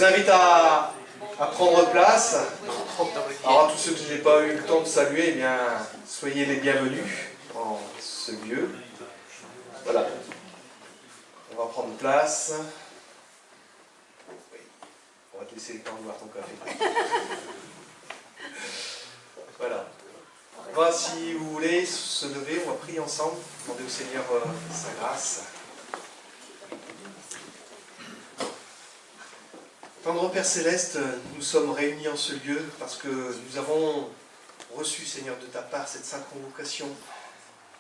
vous invite à prendre place. Alors à tous ceux que je n'ai pas eu le temps de saluer, eh bien, soyez les bienvenus en ce lieu. Voilà. On va prendre place. Oui. On va te laisser le temps de boire ton café. Voilà. On va, si vous voulez, se lever, on va prier ensemble, demander au Seigneur sa grâce. Tendre Père Céleste, nous sommes réunis en ce lieu parce que nous avons reçu, Seigneur, de ta part cette sainte convocation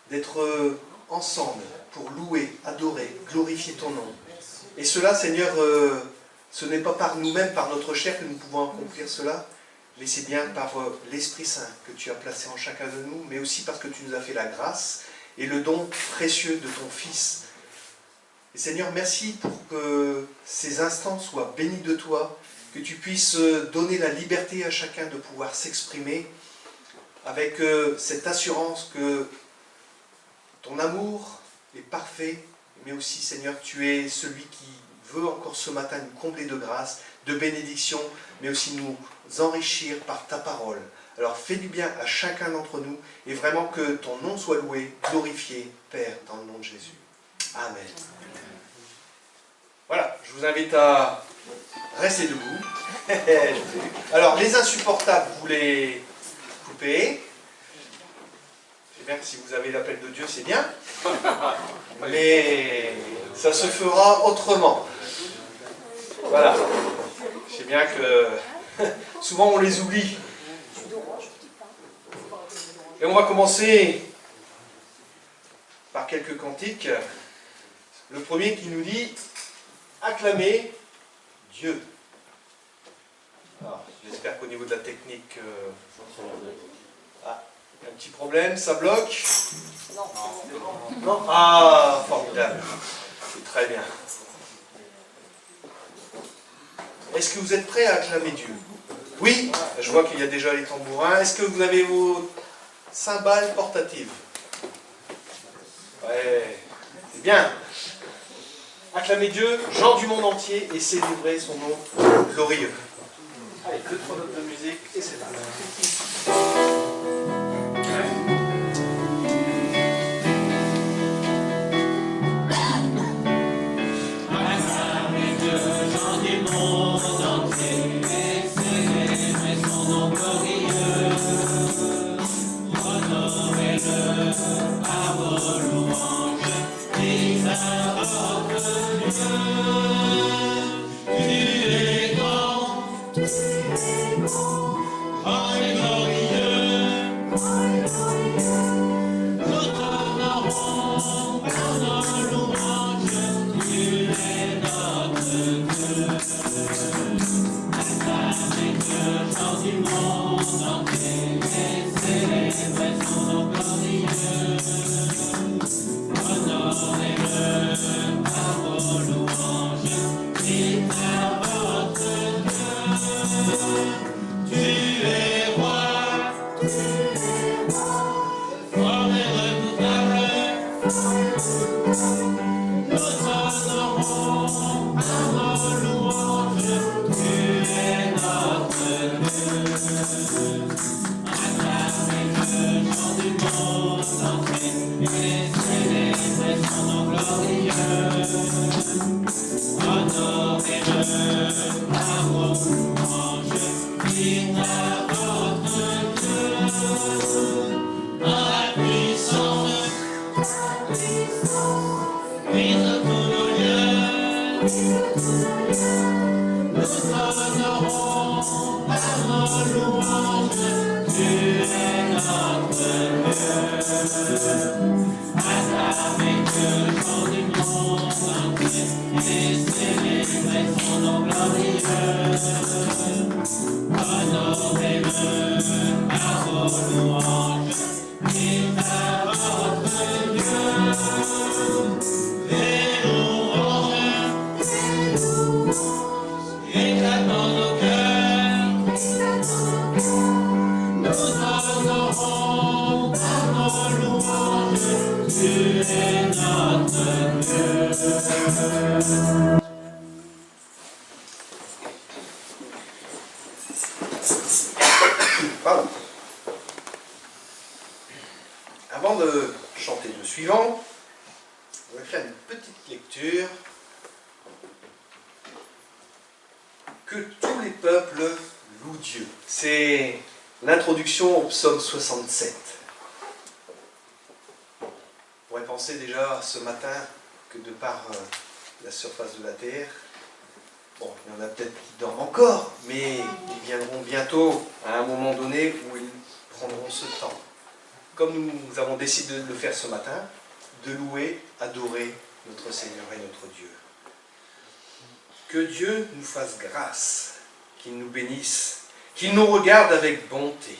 d'être ensemble pour louer, adorer, glorifier ton nom. Et cela, Seigneur, ce n'est pas par nous-mêmes, par notre chair que nous pouvons accomplir cela, mais c'est bien par l'Esprit Saint que tu as placé en chacun de nous, mais aussi parce que tu nous as fait la grâce et le don précieux de ton Fils. Et Seigneur, merci pour que ces instants soient bénis de toi, que tu puisses donner la liberté à chacun de pouvoir s'exprimer avec cette assurance que ton amour est parfait, mais aussi, Seigneur, tu es celui qui veut encore ce matin nous combler de grâce, de bénédiction, mais aussi nous enrichir par ta parole. Alors fais du bien à chacun d'entre nous et vraiment que ton nom soit loué, glorifié, Père, dans le nom de Jésus. Amen. Voilà, je vous invite à rester debout. Alors, les insupportables, vous les coupez. C'est bien que si vous avez l'appel de Dieu, c'est bien. Mais ça se fera autrement. Voilà. Je sais bien que souvent on les oublie. Et on va commencer par quelques cantiques. Le premier qui nous dit « Acclamez Dieu ». J'espère qu'au niveau de la technique, un petit problème, ça bloque? Non. Ah, formidable. C'est très bien. Est-ce que vous êtes prêts à acclamer Dieu? Oui, je vois qu'il y a déjà les tambourins. Est-ce que vous avez vos cymbales portatives? Ouais, c'est bien. Acclamer Dieu, gens du monde entier, et célébrer son nom glorieux. Allez, 2-3 notes de musique, et c'est parti. Avant de chanter le suivant, on va faire une petite lecture. Que tous les peuples louent Dieu. C'est l'introduction au psaume 67. On pourrait penser déjà ce matin que de par la surface de la terre, bon, il y en a peut-être qui dorment encore, mais ils viendront bientôt à un moment donné où ils prendront ce temps, comme nous avons décidé de le faire ce matin, de louer, adorer notre Seigneur et notre Dieu. Que Dieu nous fasse grâce, qu'il nous bénisse, qu'il nous regarde avec bonté.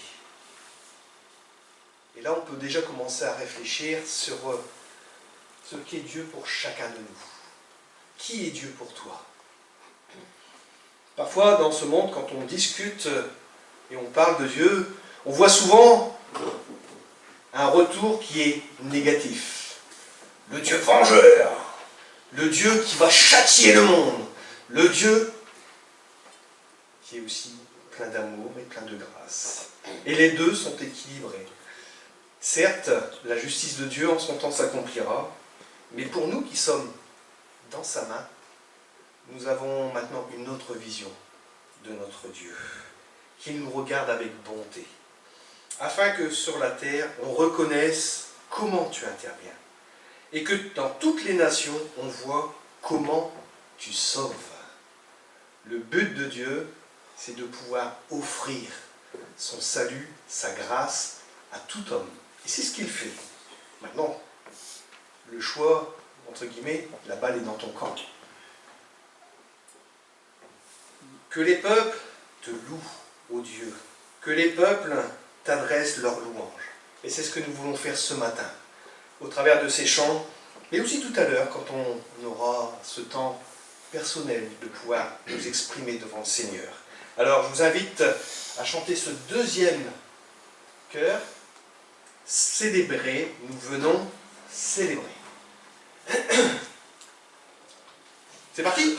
Et là, on peut déjà commencer à réfléchir sur ce qu'est Dieu pour chacun de nous. Qui est Dieu pour toi? Parfois, dans ce monde, quand on discute et on parle de Dieu, on voit souvent un retour qui est négatif. Le Dieu vengeur, le Dieu qui va châtier le monde, le Dieu qui est aussi plein d'amour et plein de grâce. Et les deux sont équilibrés. Certes, la justice de Dieu en son temps s'accomplira, mais pour nous qui sommes dans sa main, nous avons maintenant une autre vision de notre Dieu, qui nous regarde avec bonté, afin que sur la terre, on reconnaisse comment tu interviens, et que dans toutes les nations, on voit comment tu sauves. Le but de Dieu, c'est de pouvoir offrir son salut, sa grâce à tout homme. Et c'est ce qu'il fait. Maintenant, le choix, entre guillemets, la balle est dans ton camp. Que les peuples te louent, ô Dieu. Que les peuples t'adressent leurs louanges. Et c'est ce que nous voulons faire ce matin, au travers de ces chants, mais aussi tout à l'heure, quand on aura ce temps personnel de pouvoir nous exprimer devant le Seigneur. Alors, je vous invite à chanter ce deuxième chœur. Célébrer, nous venons célébrer. C'est parti!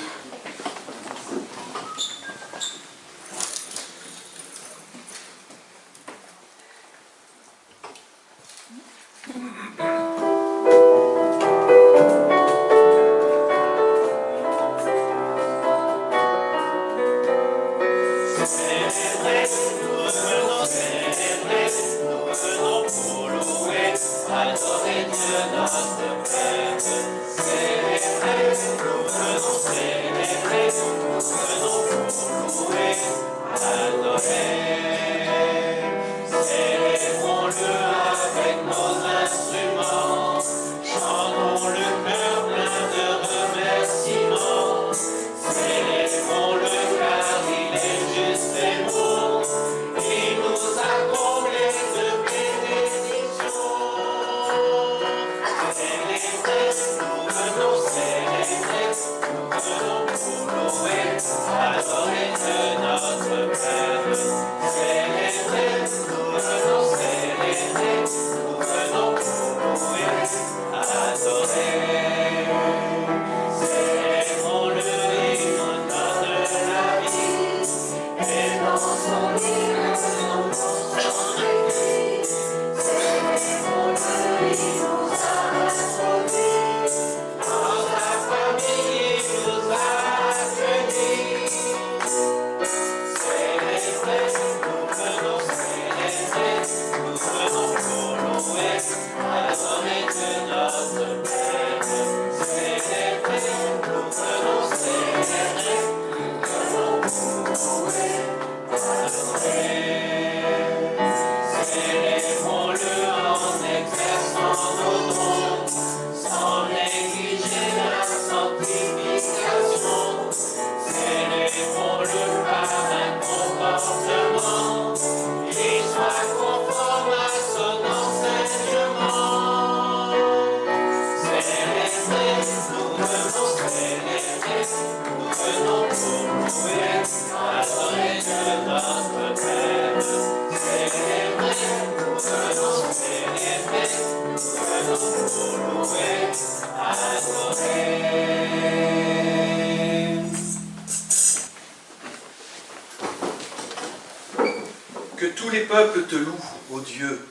Que tous les peuples te louent, ô Dieu.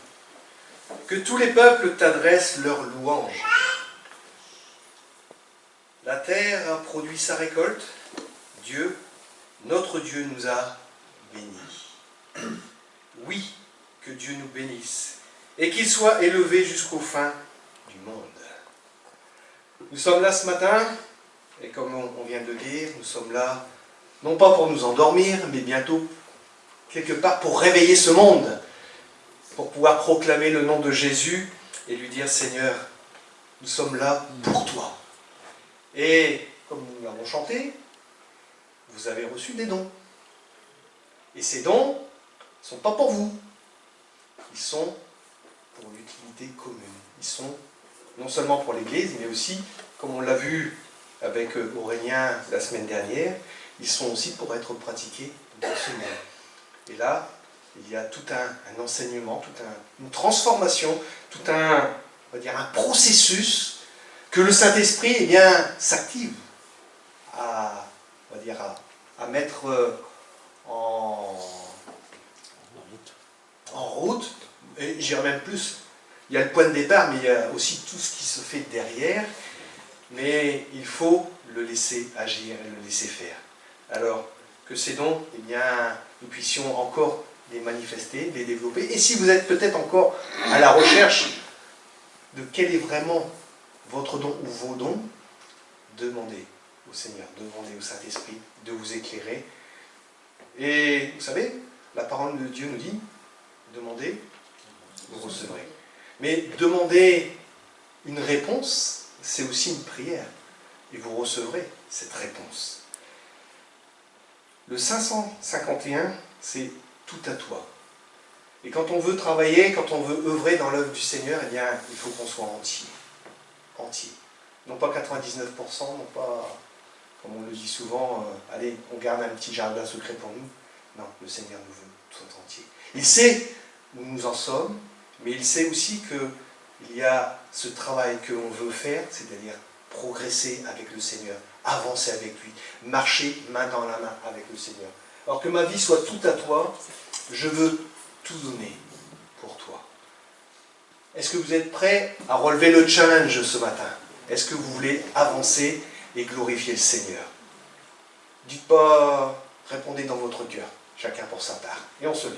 Que tous les peuples t'adressent leurs louanges. La terre a produit sa récolte. Dieu, notre Dieu, nous a bénis. Oui, que Dieu nous bénisse et qu'il soit élevé jusqu'aux fins du monde. Nous sommes là ce matin, et comme on vient de le dire, nous sommes là, non pas pour nous endormir, mais bientôt, quelque part, pour réveiller ce monde, pour pouvoir proclamer le nom de Jésus et lui dire, Seigneur, nous sommes là pour toi. Et, comme nous l'avons chanté, vous avez reçu des dons. Et ces dons ne sont pas pour vous. Ils sont pour l'utilité commune. Ils sont non seulement pour l'Église, mais aussi, comme on l'a vu avec Aurélien la semaine dernière, ils sont aussi pour être pratiqués dans ce monde. Et là, il y a tout un enseignement, une transformation, tout un, on va dire, un processus que le Saint-Esprit eh bien, s'active à, on va dire, à mettre en route, et j'irai même plus, il y a le point de départ, mais il y a aussi tout ce qui se fait derrière, mais il faut le laisser agir et le laisser faire. Alors, que ces dons, eh bien, nous puissions encore les manifester, les développer, et si vous êtes peut-être encore à la recherche de quel est vraiment votre don ou vos dons, demandez au Seigneur, demandez au Saint-Esprit de vous éclairer. Et vous savez, la parole de Dieu nous dit, demandez, vous recevrez. Mais demander une réponse, c'est aussi une prière. Et vous recevrez cette réponse. Le 551, c'est tout à toi. Et quand on veut travailler, quand on veut œuvrer dans l'œuvre du Seigneur, eh bien, il faut qu'on soit entier. Entier. Non pas 99%, non pas, comme on le dit souvent, allez, on garde un petit jardin secret pour nous. Non, le Seigneur nous veut tout entier. Il sait où nous en sommes, mais il sait aussi qu'il y a ce travail que l'on veut faire, c'est-à-dire progresser avec le Seigneur, avancer avec lui, marcher main dans la main avec le Seigneur. Alors que ma vie soit tout à toi, je veux tout donner pour toi. Est-ce que vous êtes prêts à relever le challenge ce matin? Est-ce que vous voulez avancer et glorifier le Seigneur? Dites pas, répondez dans votre cœur, chacun pour sa part. Et on se lève.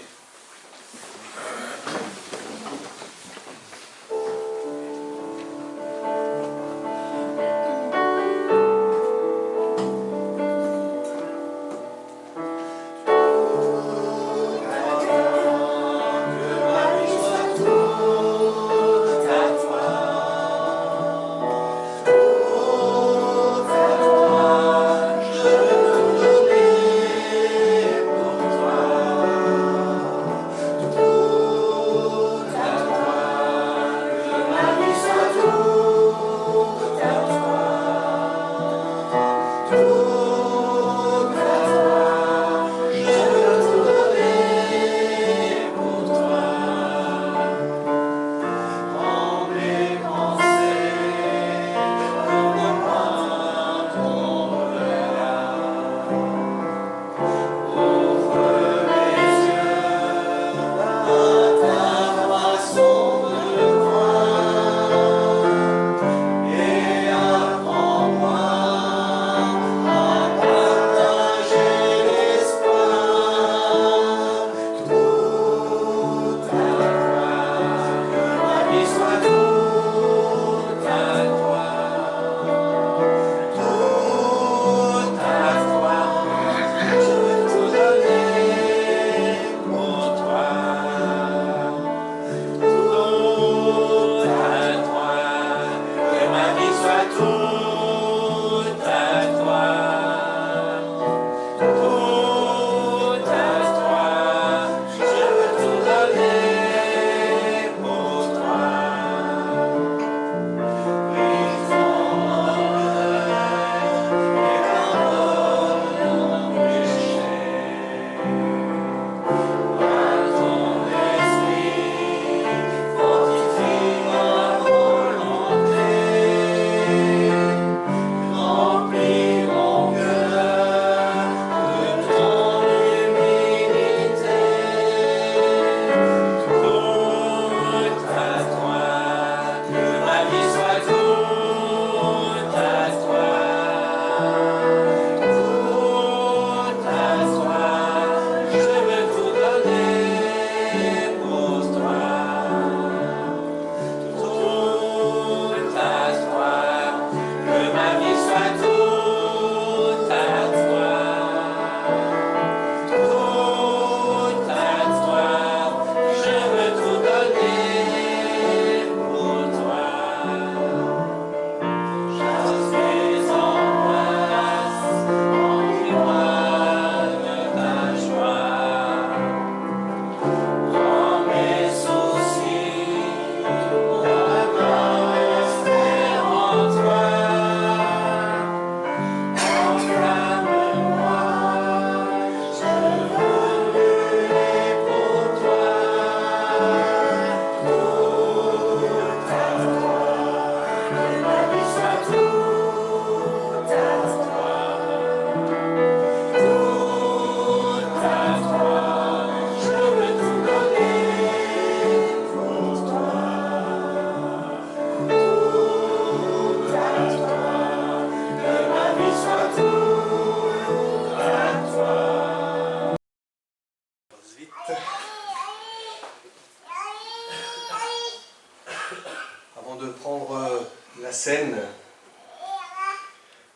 Avant de prendre la scène,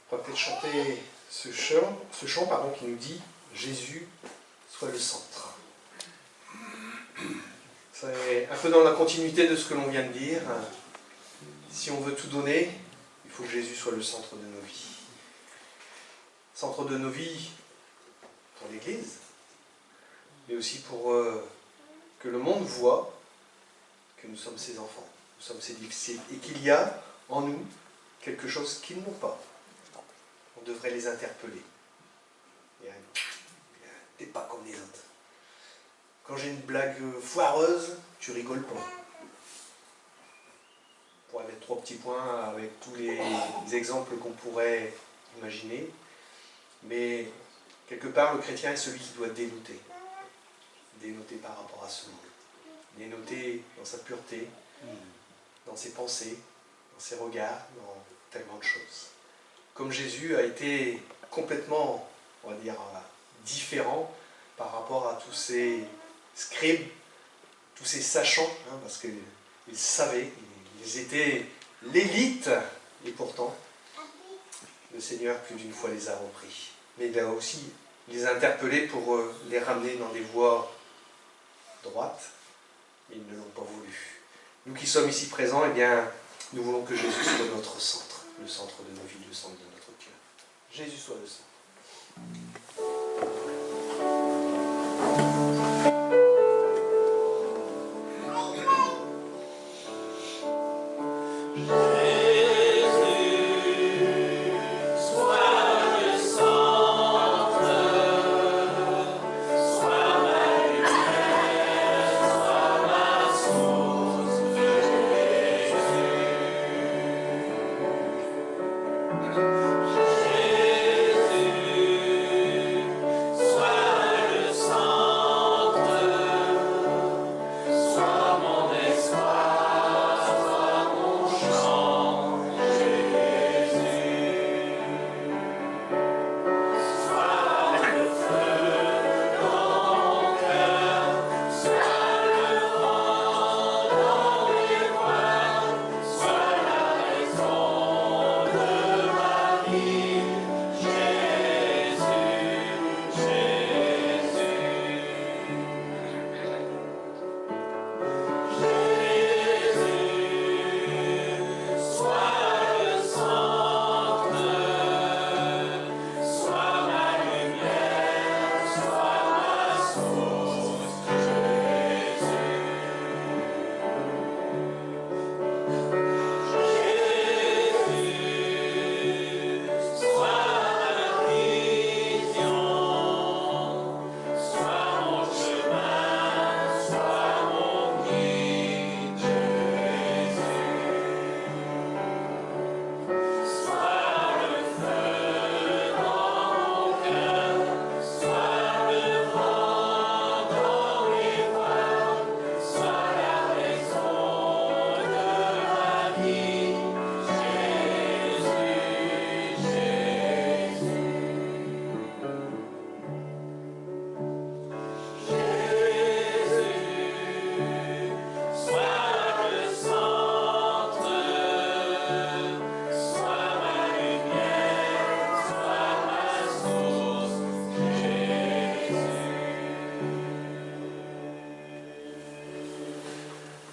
on va peut-être chanter ce chant qui nous dit « Jésus soit le centre ». C'est un peu dans la continuité de ce que l'on vient de dire. Si on veut tout donner, il faut que Jésus soit le centre de nos vies. Centre de nos vies pour l'Église, mais aussi pour que le monde voit que nous sommes ses enfants, nous sommes ses disciples, et qu'il y a en nous quelque chose qu'ils n'ont pas. On devrait les interpeller. T'es pas comme les autres. Quand j'ai une blague foireuse, tu rigoles pas. On pourrait mettre 3 petits points avec tous les exemples qu'on pourrait imaginer, mais quelque part, le chrétien est celui qui doit dénoter. Dénoter par rapport à ce monde. Dénoter dans sa pureté, dans ses pensées, dans ses regards, dans tellement de choses. Comme Jésus a été complètement, on va dire, différent par rapport à tous ces scribes, tous ces sachants, parce qu'ils savaient, ils étaient l'élite, et pourtant, le Seigneur plus d'une fois les a repris. Mais il a aussi les interpellés pour les ramener dans des voies droites, mais ils ne l'ont pas voulu. Nous qui sommes ici présents, eh bien, nous voulons que Jésus soit notre centre, le centre de nos vies, le centre de notre cœur. Jésus soit le centre.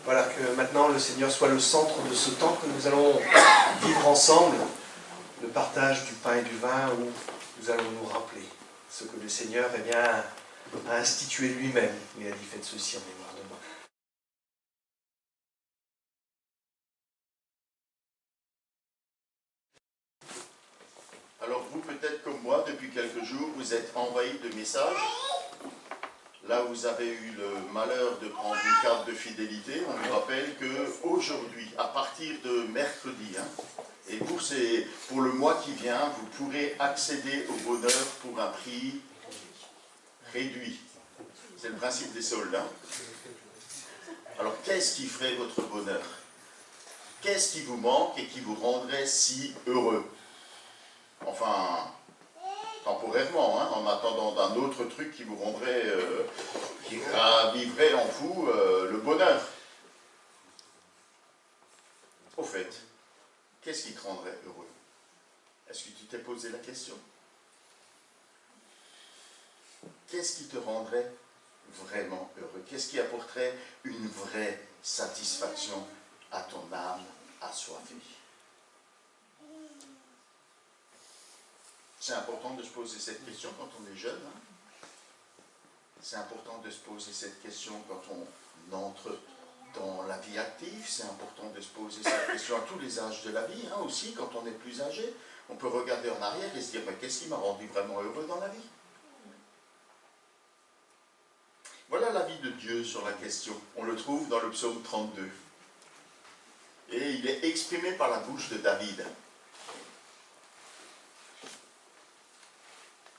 Voilà, que maintenant le Seigneur soit le centre de ce temps que nous allons vivre ensemble, le partage du pain et du vin, où nous allons nous rappeler ce que le Seigneur a institué lui-même. Il a dit, faites ceci en mémoire de moi. Alors vous, peut-être comme moi, depuis quelques jours, vous êtes envahis de messages. Là où vous avez eu le malheur de prendre une carte de fidélité, on vous rappelle qu'aujourd'hui, à partir de mercredi, et pour le mois qui vient, vous pourrez accéder au bonheur pour un prix réduit. C'est le principe des soldes. Alors qu'est-ce qui ferait votre bonheur? Qu'est-ce qui vous manque et qui vous rendrait si heureux? Enfin, temporairement, en attendant d'un autre truc qui vous rendrait, qui raviverait en vous le bonheur. Au fait, qu'est-ce qui te rendrait heureux? Est-ce que tu t'es posé la question? Qu'est-ce qui te rendrait vraiment heureux? Qu'est-ce qui apporterait une vraie satisfaction à ton âme assoiffée? C'est important de se poser cette question quand on est jeune. C'est important de se poser cette question quand on entre dans la vie active. C'est important de se poser cette question à tous les âges de la vie, aussi, quand on est plus âgé. On peut regarder en arrière et se dire, mais qu'est-ce qui m'a rendu vraiment heureux dans la vie? Voilà l'avis de Dieu sur la question. On le trouve dans le psaume 32. Et il est exprimé par la bouche de David.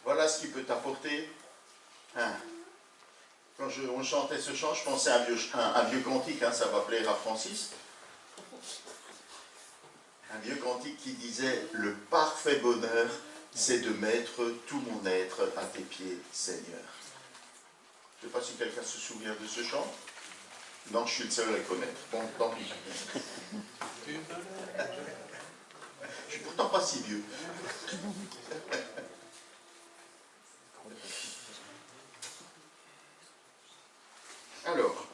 Voilà ce qui peut t'apporter. Quand on chantait ce chant, je pensais à un vieux cantique, ça va plaire à Francis. Un vieux cantique qui disait « Le parfait bonheur, c'est de mettre tout mon être à tes pieds, Seigneur. » Je ne sais pas si quelqu'un se souvient de ce chant. Non, je suis le seul à le connaître. Bon, tant pis. Je suis pourtant pas si vieux. Alors,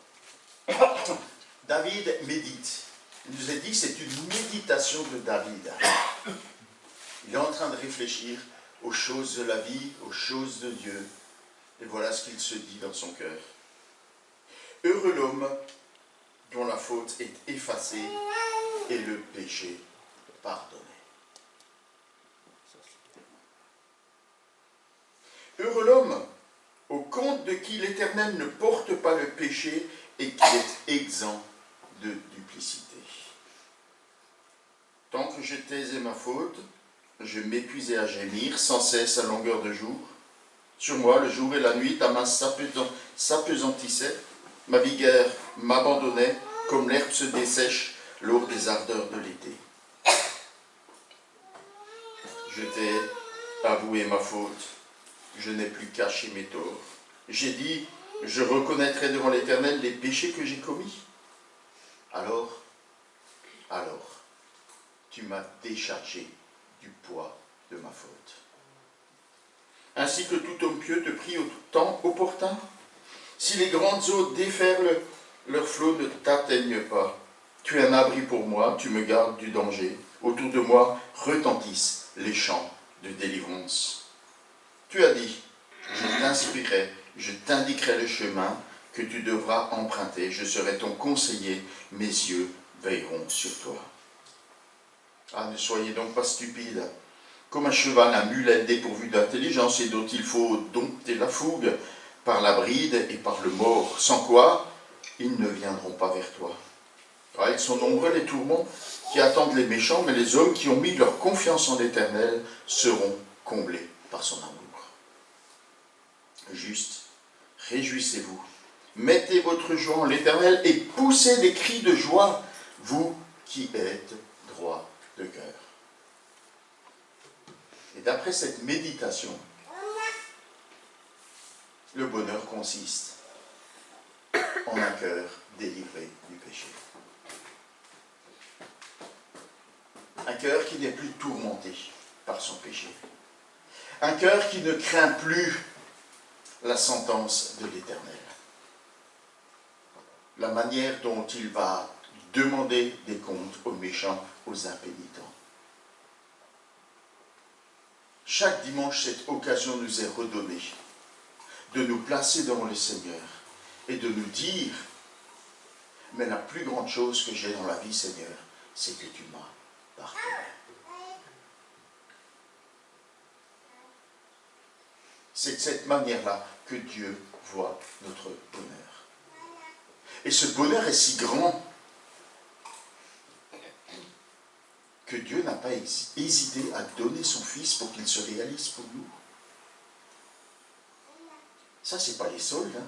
David médite. Il nous a dit que c'est une méditation de David. Il est en train de réfléchir aux choses de la vie, aux choses de Dieu. Et voilà ce qu'il se dit dans son cœur. Heureux l'homme dont la faute est effacée et le péché pardonné. Heureux l'homme au compte de qui l'Éternel ne porte pas le péché et qui est exempt de duplicité. Tant que je taisais ma faute, je m'épuisais à gémir sans cesse à longueur de jour. Sur moi, le jour et la nuit, ta main s'apesantissait, ma vigueur m'abandonnait, comme l'herbe se dessèche lors des ardeurs de l'été. Je t'ai avoué ma faute, je n'ai plus caché mes torts. J'ai dit, je reconnaîtrai devant l'Éternel les péchés que j'ai commis. Alors, tu m'as déchargé du poids de ma faute. Ainsi que tout homme pieux te prie au temps opportun. Si les grandes eaux déferlent, leurs flots ne t'atteignent pas. Tu es un abri pour moi, tu me gardes du danger. Autour de moi retentissent les chants de délivrance. Tu as dit, je t'inspirerai, je t'indiquerai le chemin que tu devras emprunter. Je serai ton conseiller, mes yeux veilleront sur toi. Ah, ne soyez donc pas stupides. Comme un cheval, un mulet dépourvu d'intelligence et dont il faut dompter la fougue par la bride et par le mors, sans quoi ils ne viendront pas vers toi. Ah, ils sont nombreux les tourments qui attendent les méchants, mais les hommes qui ont mis leur confiance en l'Éternel seront comblés par son amour. Juste, réjouissez-vous, mettez votre joie en l'Éternel et poussez des cris de joie, vous qui êtes droit de cœur. Et d'après cette méditation, le bonheur consiste en un cœur délivré du péché. Un cœur qui n'est plus tourmenté par son péché. Un cœur qui ne craint plus la sentence de l'Éternel. La manière dont il va demander des comptes aux méchants, aux impénitents. Chaque dimanche, cette occasion nous est redonnée de nous placer devant le Seigneur et de nous dire, mais la plus grande chose que j'ai dans la vie, Seigneur, c'est que tu m'as pardonné. C'est de cette manière-là que Dieu voit notre bonheur. Et ce bonheur est si grand que Dieu n'a pas hésité à donner son Fils pour qu'il se réalise pour nous. Ça, c'est pas les soldes.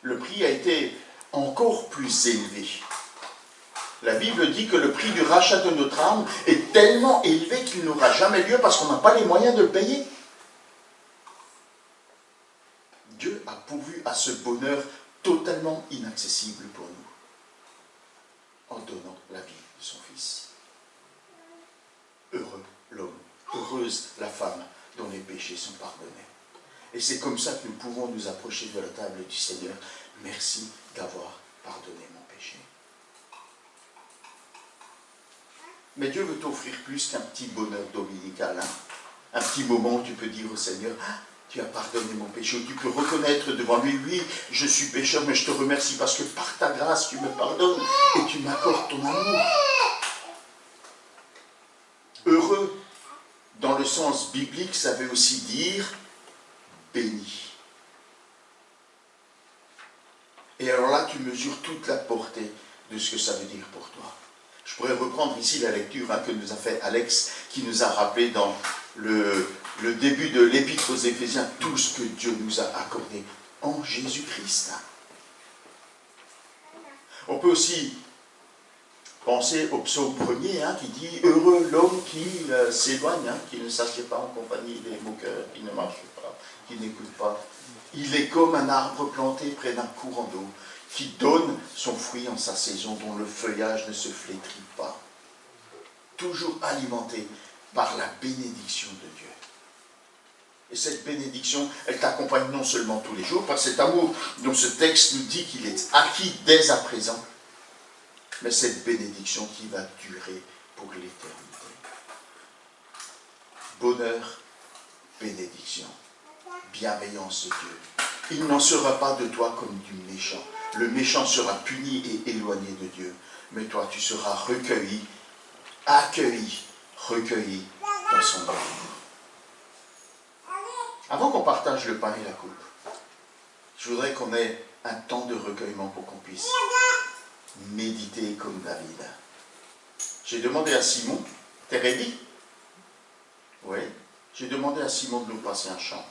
Le prix a été encore plus élevé. La Bible dit que le prix du rachat de notre âme est tellement élevé qu'il n'aura jamais lieu parce qu'on n'a pas les moyens de le payer. Dieu a pourvu à ce bonheur totalement inaccessible pour nous, en donnant la vie de son Fils. Heureux l'homme, heureuse la femme dont les péchés sont pardonnés. Et c'est comme ça que nous pouvons nous approcher de la table du Seigneur. Merci d'avoir pardonné mon péché. Mais Dieu veut t'offrir plus qu'un petit bonheur dominical, hein? Un petit moment où tu peux dire au Seigneur, ah, tu as pardonné mon péché, où tu peux reconnaître devant lui, oui, je suis pécheur, mais je te remercie parce que par ta grâce, tu me pardonnes et tu m'accordes ton amour. Heureux, dans le sens biblique, ça veut aussi dire béni. Et alors là, tu mesures toute la portée de ce que ça veut dire pour toi. Je pourrais reprendre ici la lecture que nous a fait Alex, qui nous a rappelé dans le début de l'Épître aux Éphésiens, tout ce que Dieu nous a accordé en Jésus-Christ. On peut aussi penser au psaume 1er, qui dit « Heureux l'homme qui s'éloigne, qui ne s'assied pas en compagnie des moqueurs, qui ne marche pas, qui n'écoute pas. Il est comme un arbre planté près d'un courant d'eau, qui donne son fruit en sa saison, dont le feuillage ne se flétrit pas. » Toujours alimenté par la bénédiction de Dieu. Et cette bénédiction, elle t'accompagne non seulement tous les jours, par cet amour dont ce texte nous dit qu'il est acquis dès à présent, mais cette bénédiction qui va durer pour l'éternité. Bonheur, bénédiction, bienveillance de Dieu. Il n'en sera pas de toi comme du méchant. Le méchant sera puni et éloigné de Dieu, mais toi tu seras recueilli, accueilli, recueilli dans son amour. Avant qu'on partage le pain et la coupe, je voudrais qu'on ait un temps de recueillement pour qu'on puisse méditer comme David. J'ai demandé à Simon, t'es ready? Oui. J'ai demandé à Simon de nous passer un chant.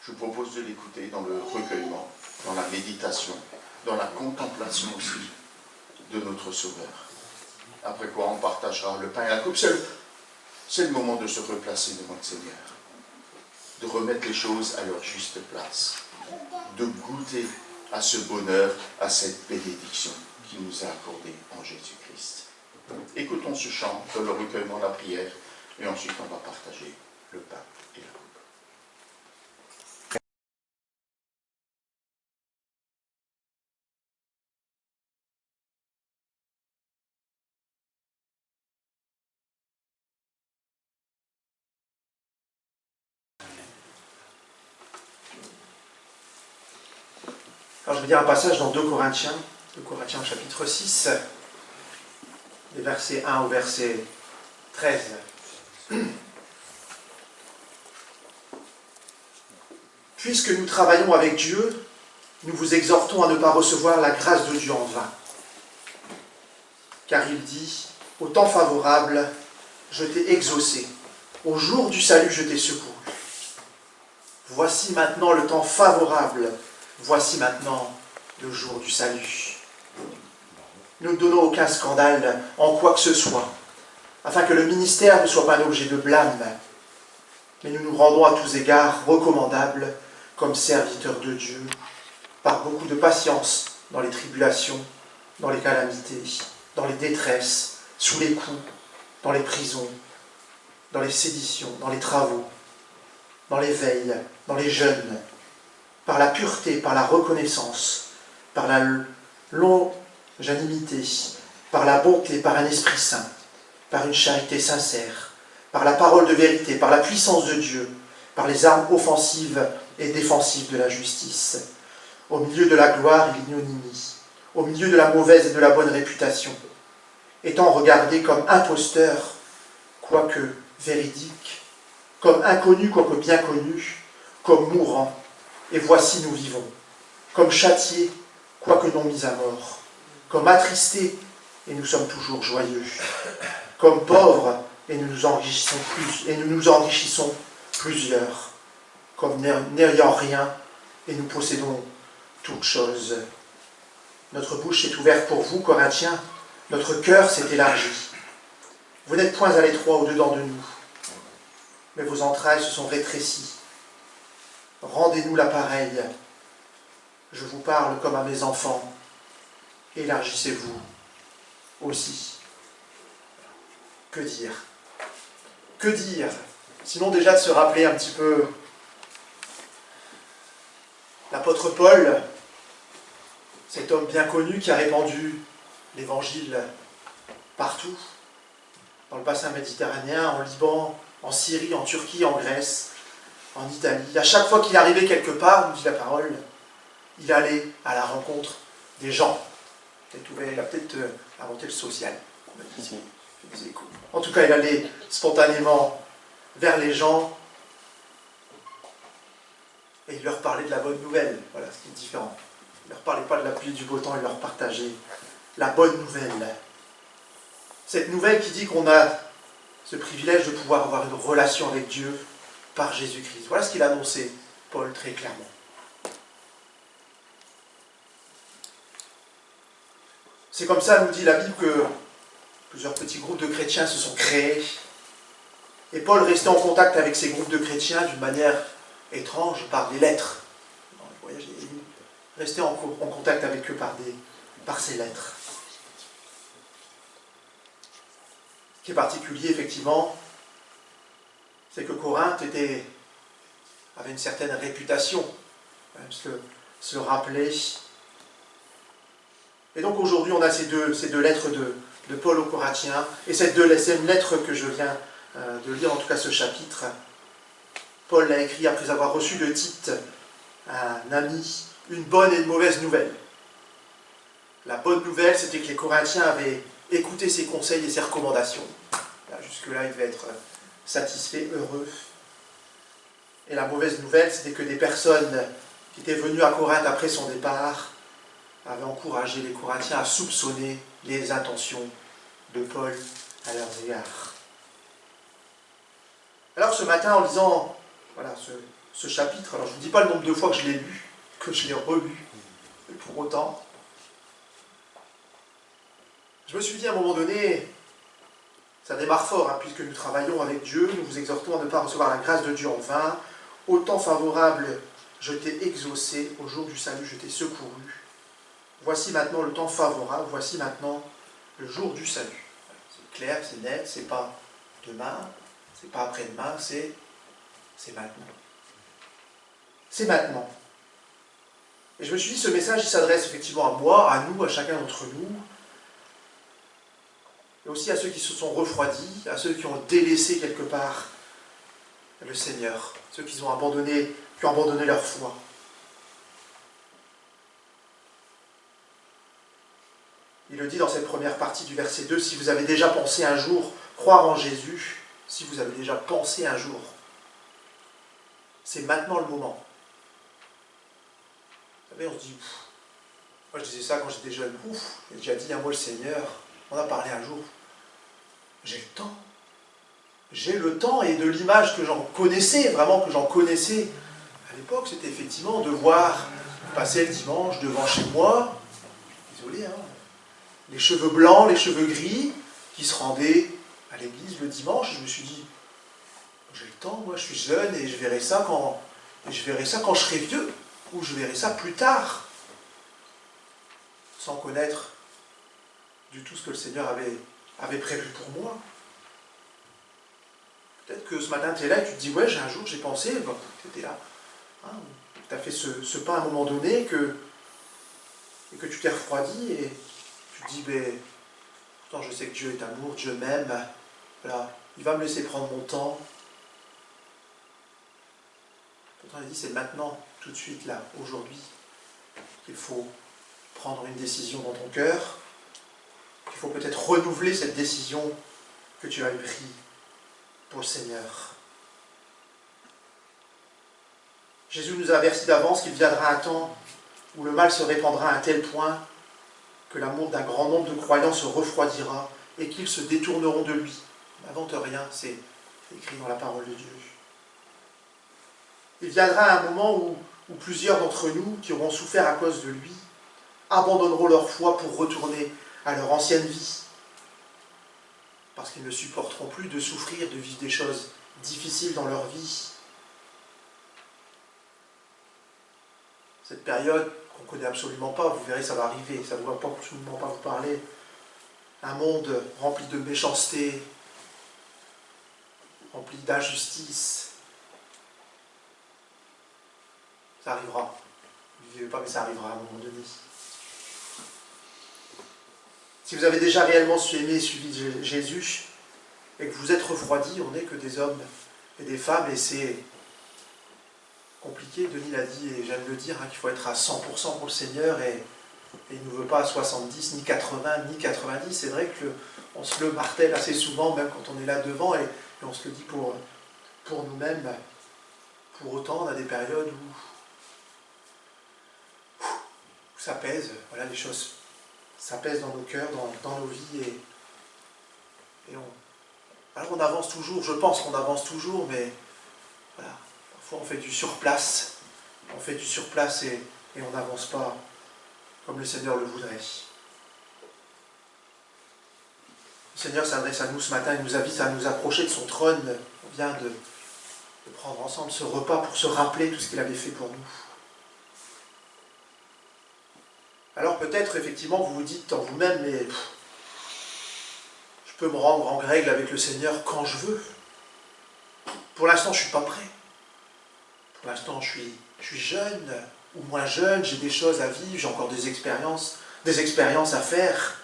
Je vous propose de l'écouter dans le recueillement, dans la méditation, dans la contemplation aussi de notre Sauveur. Après quoi, on partagera le pain et la coupe. C'est le moment de se replacer devant le Seigneur, de remettre les choses à leur juste place, de goûter à ce bonheur, à cette bénédiction qu'il nous a accordée en Jésus-Christ. Écoutons ce chant dans le recueillement, la prière, et ensuite on va partager le pain et la coupe. Alors je vais dire un passage dans 2 Corinthiens au chapitre 6, des versets 1 au verset 13. Puisque nous travaillons avec Dieu, nous vous exhortons à ne pas recevoir la grâce de Dieu en vain. Car il dit, au temps favorable, je t'ai exaucé, au jour du salut, je t'ai secouru. Voici maintenant le temps favorable, voici maintenant le jour du salut. Nous ne donnons aucun scandale en quoi que ce soit, afin que le ministère ne soit pas un objet de blâme, mais nous nous rendons à tous égards recommandables comme serviteurs de Dieu, par beaucoup de patience dans les tribulations, dans les calamités, dans les détresses, sous les coups, dans les prisons, dans les séditions, dans les travaux, dans les veilles, dans les jeûnes, par la pureté, par la reconnaissance, par la longanimité, par la bonté, par un esprit saint, par une charité sincère, par la parole de vérité, par la puissance de Dieu, par les armes offensives et défensives de la justice, au milieu de la gloire et l'ignominie, au milieu de la mauvaise et de la bonne réputation, étant regardés comme imposteurs, quoique véridiques, comme inconnus, quoique bien connus, comme mourants, et voici nous vivons, comme châtiés, quoique non mis à mort, comme attristés, et nous sommes toujours joyeux, comme pauvres, et nous nous enrichissons plusieurs, comme n'ayant rien, et nous possédons toutes choses. Notre bouche est ouverte pour vous, Corinthiens, notre cœur s'est élargi. Vous n'êtes point à l'étroit au-dedans de nous, mais vos entrailles se sont rétrécies. Rendez-nous l'appareil, je vous parle comme à mes enfants, élargissez-vous aussi. Que dire? Que dire? Sinon déjà de se rappeler un petit peu l'apôtre Paul, cet homme bien connu qui a répandu l'évangile partout, dans le bassin méditerranéen, en Liban, en Syrie, en Turquie, en Grèce, en Italie. À chaque fois qu'il arrivait quelque part, nous dit la parole, il allait à la rencontre des gens. Il a peut-être inventé le social. En tout cas, il allait spontanément vers les gens et il leur parlait de la bonne nouvelle. Voilà, ce qui est différent. Il ne leur parlait pas de la pluie et du beau temps, il leur partageait la bonne nouvelle. Cette nouvelle qui dit qu'on a ce privilège de pouvoir avoir une relation avec Dieu par Jésus-Christ. Voilà ce qu'il a annoncé, Paul, très clairement. C'est comme ça, nous dit la Bible, que plusieurs petits groupes de chrétiens se sont créés. Et Paul restait en contact avec ces groupes de chrétiens d'une manière étrange, par des lettres. Il restait en contact avec eux par ces lettres. Ce qui est particulier, effectivement, c'est que Corinthe avait une certaine réputation, se rappeler. Et donc aujourd'hui, on a ces deux lettres de Paul aux Corinthiens, et cette deuxième lettre que je viens de lire, en tout cas ce chapitre, Paul l'a écrit après avoir reçu de Tite, un ami, une bonne et une mauvaise nouvelle. La bonne nouvelle, c'était que les Corinthiens avaient écouté ses conseils et ses recommandations. Jusque-là, il devait être satisfait, heureux. Et la mauvaise nouvelle, c'était que des personnes qui étaient venues à Corinthe après son départ avaient encouragé les Corinthiens à soupçonner les intentions de Paul à leurs égards. Alors ce matin, en lisant ce chapitre, alors je ne vous dis pas le nombre de fois que je l'ai lu, que je l'ai relu, mais pour autant, je me suis dit à un moment donné, ça démarre fort, puisque nous travaillons avec Dieu, nous vous exhortons à ne pas recevoir la grâce de Dieu en vain. Au temps favorable, je t'ai exaucé, au jour du salut, je t'ai secouru. Voici maintenant le temps favorable, voici maintenant le jour du salut. C'est clair, c'est net, c'est pas demain, c'est pas après-demain, c'est maintenant. C'est maintenant. Et je me suis dit, ce message, il s'adresse effectivement à moi, à nous, à chacun d'entre nous, et aussi à ceux qui se sont refroidis, à ceux qui ont délaissé quelque part le Seigneur, ceux qui ont abandonné leur foi. Il le dit dans cette première partie du verset 2, si vous avez déjà pensé un jour croire en Jésus, si vous avez déjà pensé un jour, c'est maintenant le moment. Vous savez, on se dit, moi je disais ça quand j'étais jeune, j'ai déjà dit un mot le Seigneur, on a parlé un jour, j'ai le temps. J'ai le temps, et de l'image que j'en connaissais, vraiment que j'en connaissais à l'époque, c'était effectivement de voir passer le dimanche devant chez moi, désolé, les cheveux blancs, les cheveux gris, qui se rendaient à l'église le dimanche. Je me suis dit, j'ai le temps, moi je suis jeune, et je verrai ça quand je serai vieux, ou je verrai ça plus tard, sans connaître du tout ce que le Seigneur avait prévu pour moi. Peut-être que ce matin, tu es là et tu te dis, ouais, un jour j'ai pensé, tu étais là, tu as fait ce pas à un moment donné, et que tu t'es refroidi, et tu te dis, pourtant je sais que Dieu est amour, Dieu m'aime, voilà, il va me laisser prendre mon temps. Pourtant il dit, c'est maintenant, tout de suite, là, aujourd'hui, qu'il faut prendre une décision dans ton cœur, qu'il faut peut-être renouveler cette décision que tu as prise pour le Seigneur. Jésus nous a averti d'avance qu'il viendra un temps où le mal se répandra à un tel point que l'amour d'un grand nombre de croyants se refroidira et qu'ils se détourneront de lui. On n'invente rien, c'est écrit dans la parole de Dieu. Il viendra un moment où plusieurs d'entre nous, qui auront souffert à cause de lui, abandonneront leur foi pour retourner à leur ancienne vie, parce qu'ils ne supporteront plus de souffrir, de vivre des choses difficiles dans leur vie. Cette période qu'on ne connaît absolument pas, vous verrez, ça va arriver, ça ne va pas absolument pas vous parler. Un monde rempli de méchanceté, rempli d'injustice. Ça arrivera. Vous ne vivez pas, mais ça arrivera à un moment donné. Si vous avez déjà réellement aimé et suivi Jésus, et que vous êtes refroidi, on n'est que des hommes et des femmes, et c'est compliqué. Denis l'a dit, et j'aime le dire, qu'il faut être à 100% pour le Seigneur, et il ne nous veut pas à 70, ni 80, ni 90. C'est vrai qu'on se le martèle assez souvent, même quand on est là devant, et on se le dit pour nous-mêmes. Pour autant, on a des périodes où ça pèse, voilà, les choses, ça pèse dans nos cœurs, dans nos vies, alors on avance toujours, je pense qu'on avance toujours, mais voilà, parfois on fait du surplace, et on n'avance pas comme le Seigneur le voudrait. Le Seigneur s'adresse à nous ce matin, il nous invite à nous approcher de son trône. On vient de prendre ensemble ce repas pour se rappeler tout ce qu'il avait fait pour nous. Alors peut-être, effectivement, vous vous dites en vous-même, mais je peux me rendre en règle avec le Seigneur quand je veux. Pour l'instant, je ne suis pas prêt. Pour l'instant, je suis jeune ou moins jeune, j'ai des choses à vivre, j'ai encore des expériences à faire.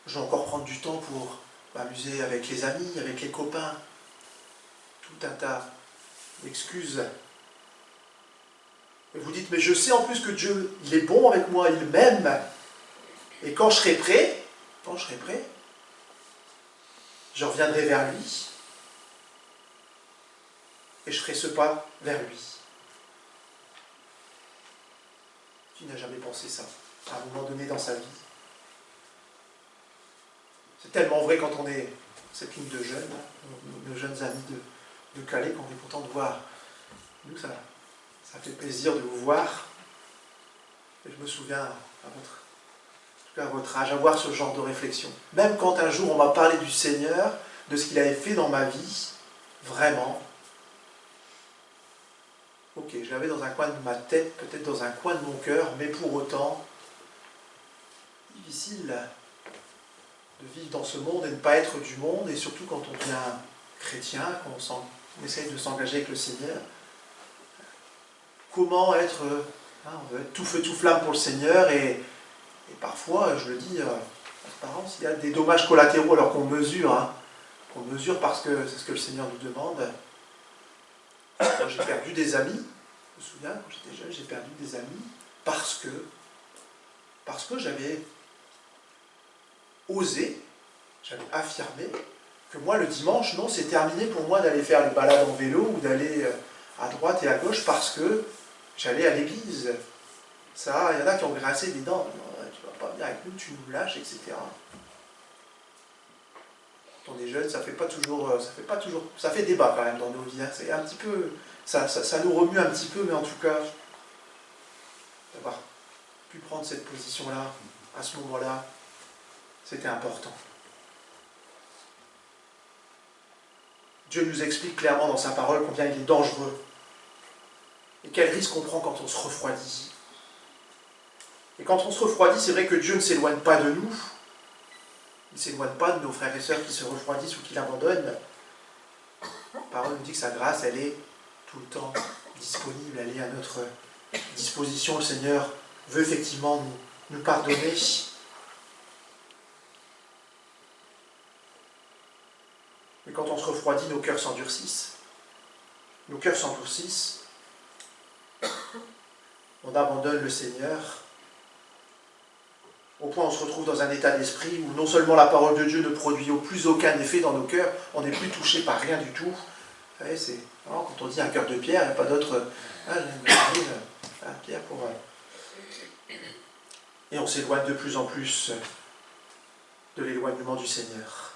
Je vais encore prendre du temps pour m'amuser avec les amis, avec les copains. Tout un tas d'excuses. Et vous dites, mais je sais en plus que Dieu, il est bon avec moi, il m'aime. Et quand je serai prêt, je reviendrai vers lui. Et je ferai ce pas vers lui. Qui n'a jamais pensé ça, à un moment donné dans sa vie? C'est tellement vrai quand on est cette ligne de jeunes, nos jeunes amis de Calais, qu'on est content de voir. Nous, ça fait plaisir de vous voir. Et je me souviens, à votre âge, avoir ce genre de réflexion. Même quand un jour on m'a parlé du Seigneur, de ce qu'il avait fait dans ma vie, vraiment, ok, je l'avais dans un coin de ma tête, peut-être dans un coin de mon cœur, mais pour autant, difficile de vivre dans ce monde et ne pas être du monde, et surtout quand on devient chrétien, qu'on essaye de s'engager avec le Seigneur. Comment être, on veut être tout feu tout flamme pour le Seigneur, et parfois, je le dis en transparence, il y a des dommages collatéraux alors qu'on mesure, parce que c'est ce que le Seigneur nous demande. Moi, j'ai perdu des amis, je me souviens, quand j'étais jeune, j'ai perdu des amis parce que j'avais osé, j'avais affirmé que moi, le dimanche, non, c'est terminé pour moi d'aller faire les balades en vélo ou d'aller à droite et à gauche parce que j'allais à l'église. Ça, il y en a qui ont grincé des dents. Non, tu vas pas venir avec nous, tu nous lâches, etc. Quand on est jeune, ça fait débat quand même dans nos vies. C'est un petit peu, ça nous remue un petit peu, mais en tout cas, d'avoir pu prendre cette position-là, à ce moment-là, c'était important. Dieu nous explique clairement dans sa parole combien il est dangereux et quel risque on prend quand on se refroidit. Et quand on se refroidit, c'est vrai que Dieu ne s'éloigne pas de nous. Il ne s'éloigne pas de nos frères et sœurs qui se refroidissent ou qui l'abandonnent. La parole nous dit que sa grâce, elle est tout le temps disponible, elle est à notre disposition. Le Seigneur veut effectivement nous pardonner. Mais quand on se refroidit, nos cœurs s'endurcissent. On abandonne le Seigneur, au point où on se retrouve dans un état d'esprit où non seulement la parole de Dieu ne produit au plus aucun effet dans nos cœurs, on n'est plus touché par rien du tout. Vous savez, c'est quand on dit un cœur de pierre, il n'y a pas d'autre. Pierre pour. Et on s'éloigne de plus en plus de l'éloignement du Seigneur.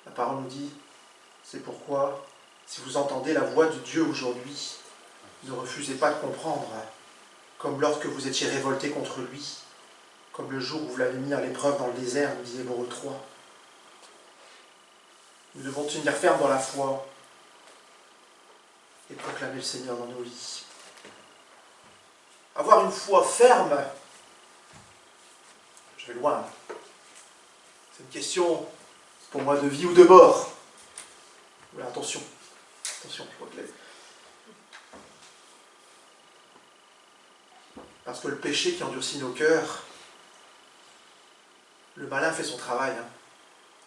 La parole nous dit, c'est pourquoi, si vous entendez la voix de Dieu aujourd'hui, ne refusez pas de comprendre, comme lorsque vous étiez révoltés contre lui, comme le jour où vous l'avez mis à l'épreuve dans le désert, nous dit Hébreux 3. Nous devons tenir ferme dans la foi, et proclamer le Seigneur dans nos vies. Avoir une foi ferme, je vais loin, c'est une question pour moi de vie ou de mort. Voilà, attention, je crois que parce que le péché qui endurcit nos cœurs, le malin fait son travail.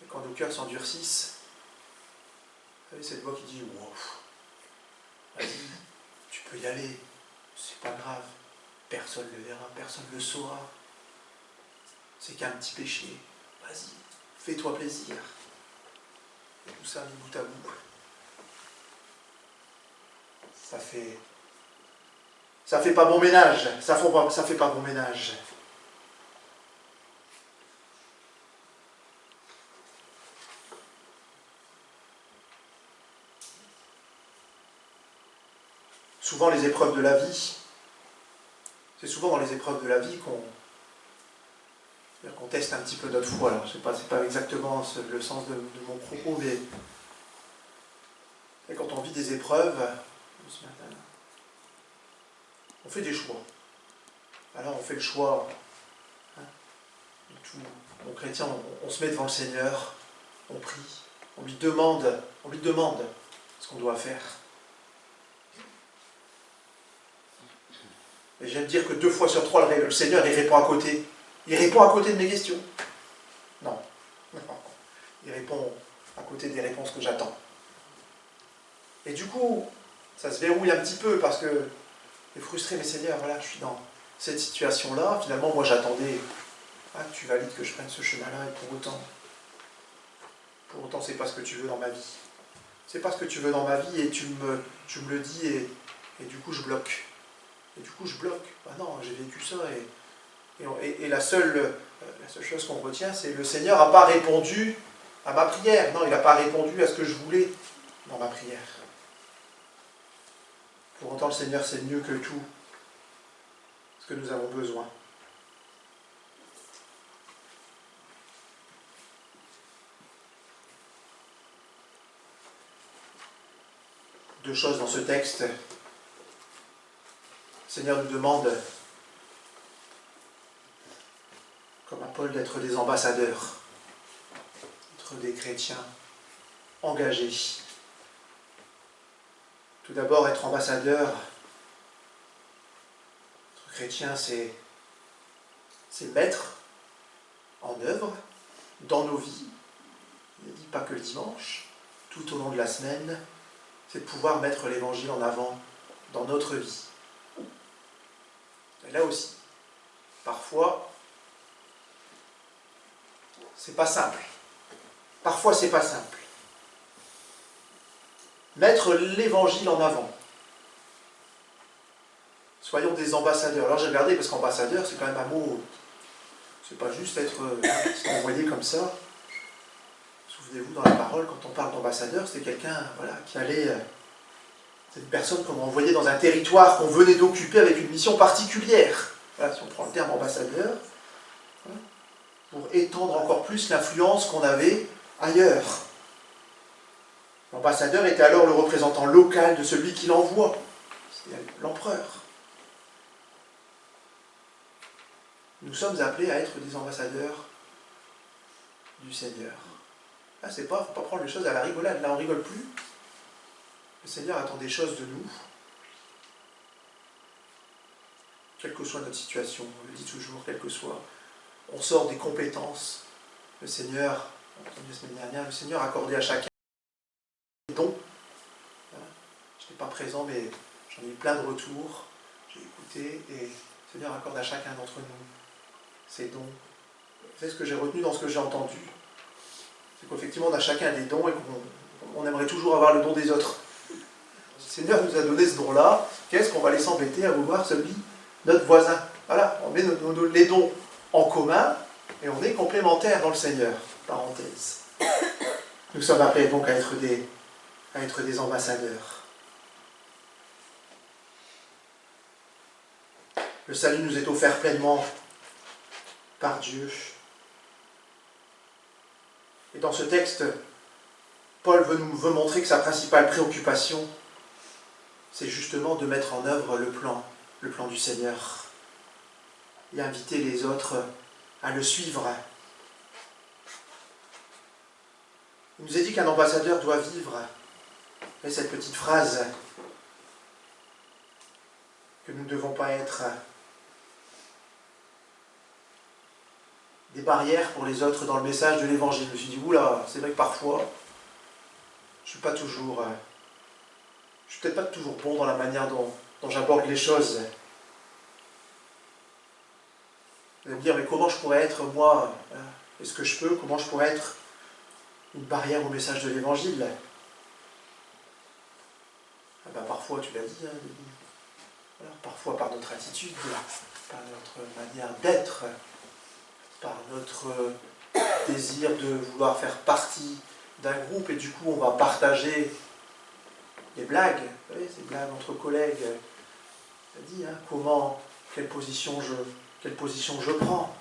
Et quand nos cœurs s'endurcissent, vous savez, cette voix qui dit wow, vas-y, tu peux y aller, c'est pas grave, personne ne le verra, personne ne le saura. C'est qu'un petit péché, vas-y, fais-toi plaisir. Et tout ça mis bout à bout. Ça fait pas bon ménage, ça fait pas bon ménage. Souvent les épreuves de la vie, c'est souvent dans les épreuves de la vie qu'on teste un petit peu notre foi. Alors, c'est pas exactement le sens de mon propos, mais quand on vit des épreuves, ce matin, on fait des choix. Alors on fait le choix, tout bon chrétien, on se met devant le Seigneur, on prie, on lui demande ce qu'on doit faire. Et j'aime dire que 2 fois sur 3, le Seigneur, il répond à côté. Il répond à côté de mes questions. Non. Il répond à côté des réponses que j'attends. Et du coup, ça se verrouille un petit peu parce que je suis frustré, mais Seigneur, voilà, je suis dans cette situation-là. Finalement, moi, j'attendais que tu valides que je prenne ce chemin-là, et pour autant, c'est pas ce que tu veux dans ma vie. C'est pas ce que tu veux dans ma vie, et tu me le dis, et du coup, je bloque. Ah non, j'ai vécu ça, et la seule chose qu'on retient, c'est le Seigneur n'a pas répondu à ma prière. Non, il n'a pas répondu à ce que je voulais dans ma prière. Pour autant, le Seigneur sait mieux que tout ce que nous avons besoin. Deux choses dans ce texte. Le Seigneur nous demande, comme à Paul, d'être des ambassadeurs, d'être des chrétiens engagés. Tout d'abord, être ambassadeur, être chrétien, c'est mettre en œuvre dans nos vies, il ne dit pas que le dimanche, tout au long de la semaine, c'est de pouvoir mettre l'évangile en avant dans notre vie. Et là aussi, parfois, c'est pas simple. Parfois, c'est pas simple. Mettre l'évangile en avant. Soyons des ambassadeurs. Alors j'ai regardé, parce qu'ambassadeur, c'est quand même un mot, c'est pas juste être envoyé comme ça. Souvenez-vous, dans la parole, quand on parle d'ambassadeur, c'était quelqu'un qui allait... C'est une personne qu'on envoyait dans un territoire qu'on venait d'occuper avec une mission particulière. Voilà, si on prend le terme ambassadeur, pour étendre encore plus l'influence qu'on avait ailleurs. L'ambassadeur était alors le représentant local de celui qui l'envoie, c'est l'empereur. Nous sommes appelés à être des ambassadeurs du Seigneur. Là, il ne faut pas prendre les choses à la rigolade, là on ne rigole plus. Le Seigneur attend des choses de nous, quelle que soit notre situation, on le dit toujours, quelle que soit. On sort des compétences. Le Seigneur, on l'a entendu la semaine dernière, le Seigneur a accordé à chacun des dons. Je n'étais pas présent, mais j'en ai eu plein de retours. J'ai écouté, et le Seigneur accorde à chacun d'entre nous ces dons. C'est ce que j'ai retenu dans ce que j'ai entendu. C'est qu'effectivement, on a chacun des dons et qu'on aimerait toujours avoir le don des autres. Le Seigneur nous a donné ce don-là. Qu'est-ce qu'on va aller s'embêter à vouloir celui notre voisin? Voilà, on met les dons en commun et on est complémentaires dans le Seigneur. Parenthèse. Nous sommes appelés donc à être des ambassadeurs. Le salut nous est offert pleinement par Dieu. Et dans ce texte, Paul veut montrer que sa principale préoccupation, c'est justement de mettre en œuvre le plan du Seigneur, et inviter les autres à le suivre. Il nous est dit qu'un ambassadeur doit vivre, et cette petite phrase, que nous ne devons pas être des barrières pour les autres dans le message de l'Évangile. Je me suis dit, oula, c'est vrai que parfois, je ne suis peut-être pas toujours bon dans la manière dont j'aborde les choses. Vous allez me dire, mais comment je pourrais être, moi, est-ce que je peux, comment je pourrais être une barrière au message de l'Évangile? Parfois, tu l'as dit, voilà, parfois par notre attitude, par notre manière d'être, par notre désir de vouloir faire partie d'un groupe, et du coup on va partager des blagues, vous savez, ces blagues entre collègues. Je dis, quelle position je prends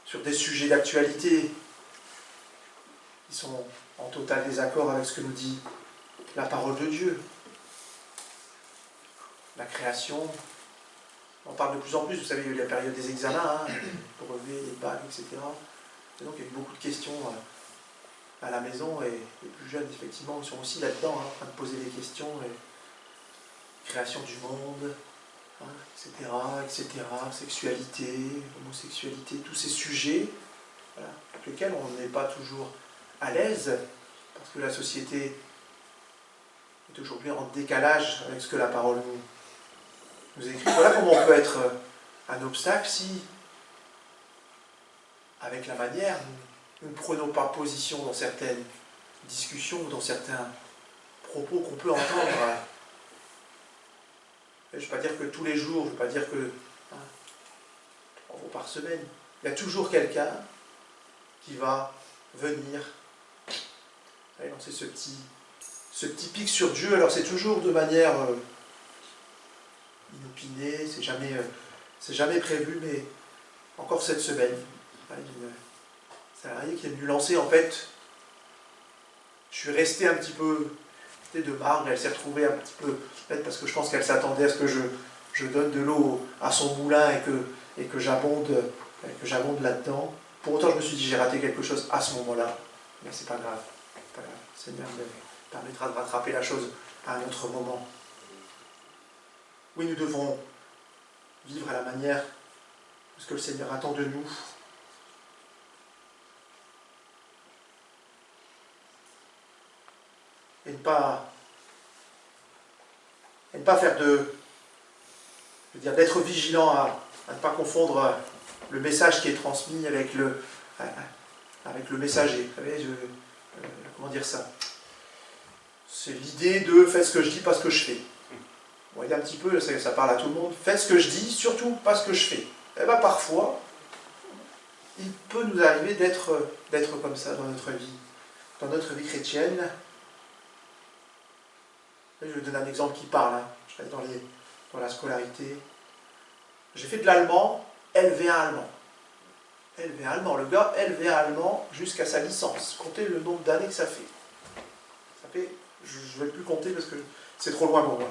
sur des sujets d'actualité qui sont en total désaccord avec ce que nous dit la parole de Dieu. La création, on parle de plus en plus, vous savez, il y a eu la période des examens, brevets, les bacs, etc. Et donc il y a eu beaucoup de questions à la maison, et les plus jeunes, effectivement, sont aussi là-dedans, en train de poser des questions, création du monde, etc., sexualité, homosexualité, tous ces sujets, voilà, avec lesquels on n'est pas toujours à l'aise, parce que la société est aujourd'hui en décalage avec ce que la parole nous écrit. Voilà comment on peut être un obstacle si, avec la manière, nous ne prenons pas position dans certaines discussions ou dans certains propos qu'on peut entendre. Je ne veux pas dire que tous les jours, je ne veux pas dire que 3 fois par semaine, il y a toujours quelqu'un qui va venir lancer ce petit pic sur Dieu. Alors c'est toujours de manière inopinée, c'est jamais prévu, mais encore cette semaine, une salariée qui est venue lancer, en fait, je suis resté un petit peu de marbre, elle s'est retrouvée un petit peu, peut-être parce que je pense qu'elle s'attendait à ce que je donne de l'eau à son moulin et que j'abonde là-dedans. Pour autant, je me suis dit, j'ai raté quelque chose à ce moment-là, mais c'est pas grave. Le Seigneur me permettra de rattraper la chose à un autre moment. Oui, nous devons vivre à la manière de ce que le Seigneur attend de nous. Et ne pas faire d'être vigilant à ne pas confondre le message qui est transmis avec le messager. Vous savez, comment dire ça? C'est l'idée de faites ce que je dis, pas ce que je fais. Vous voyez un petit peu, ça parle à tout le monde. Faites ce que je dis, surtout pas ce que je fais. Et bien parfois, il peut nous arriver d'être comme ça dans notre vie chrétienne. Je vais vous donner un exemple qui parle. Je reste dans la scolarité. J'ai fait de l'allemand, LV1 allemand. LV1 allemand, le gars LV1 allemand jusqu'à sa licence. Comptez le nombre d'années que ça fait. Je ne vais plus compter parce que c'est trop loin pour moi.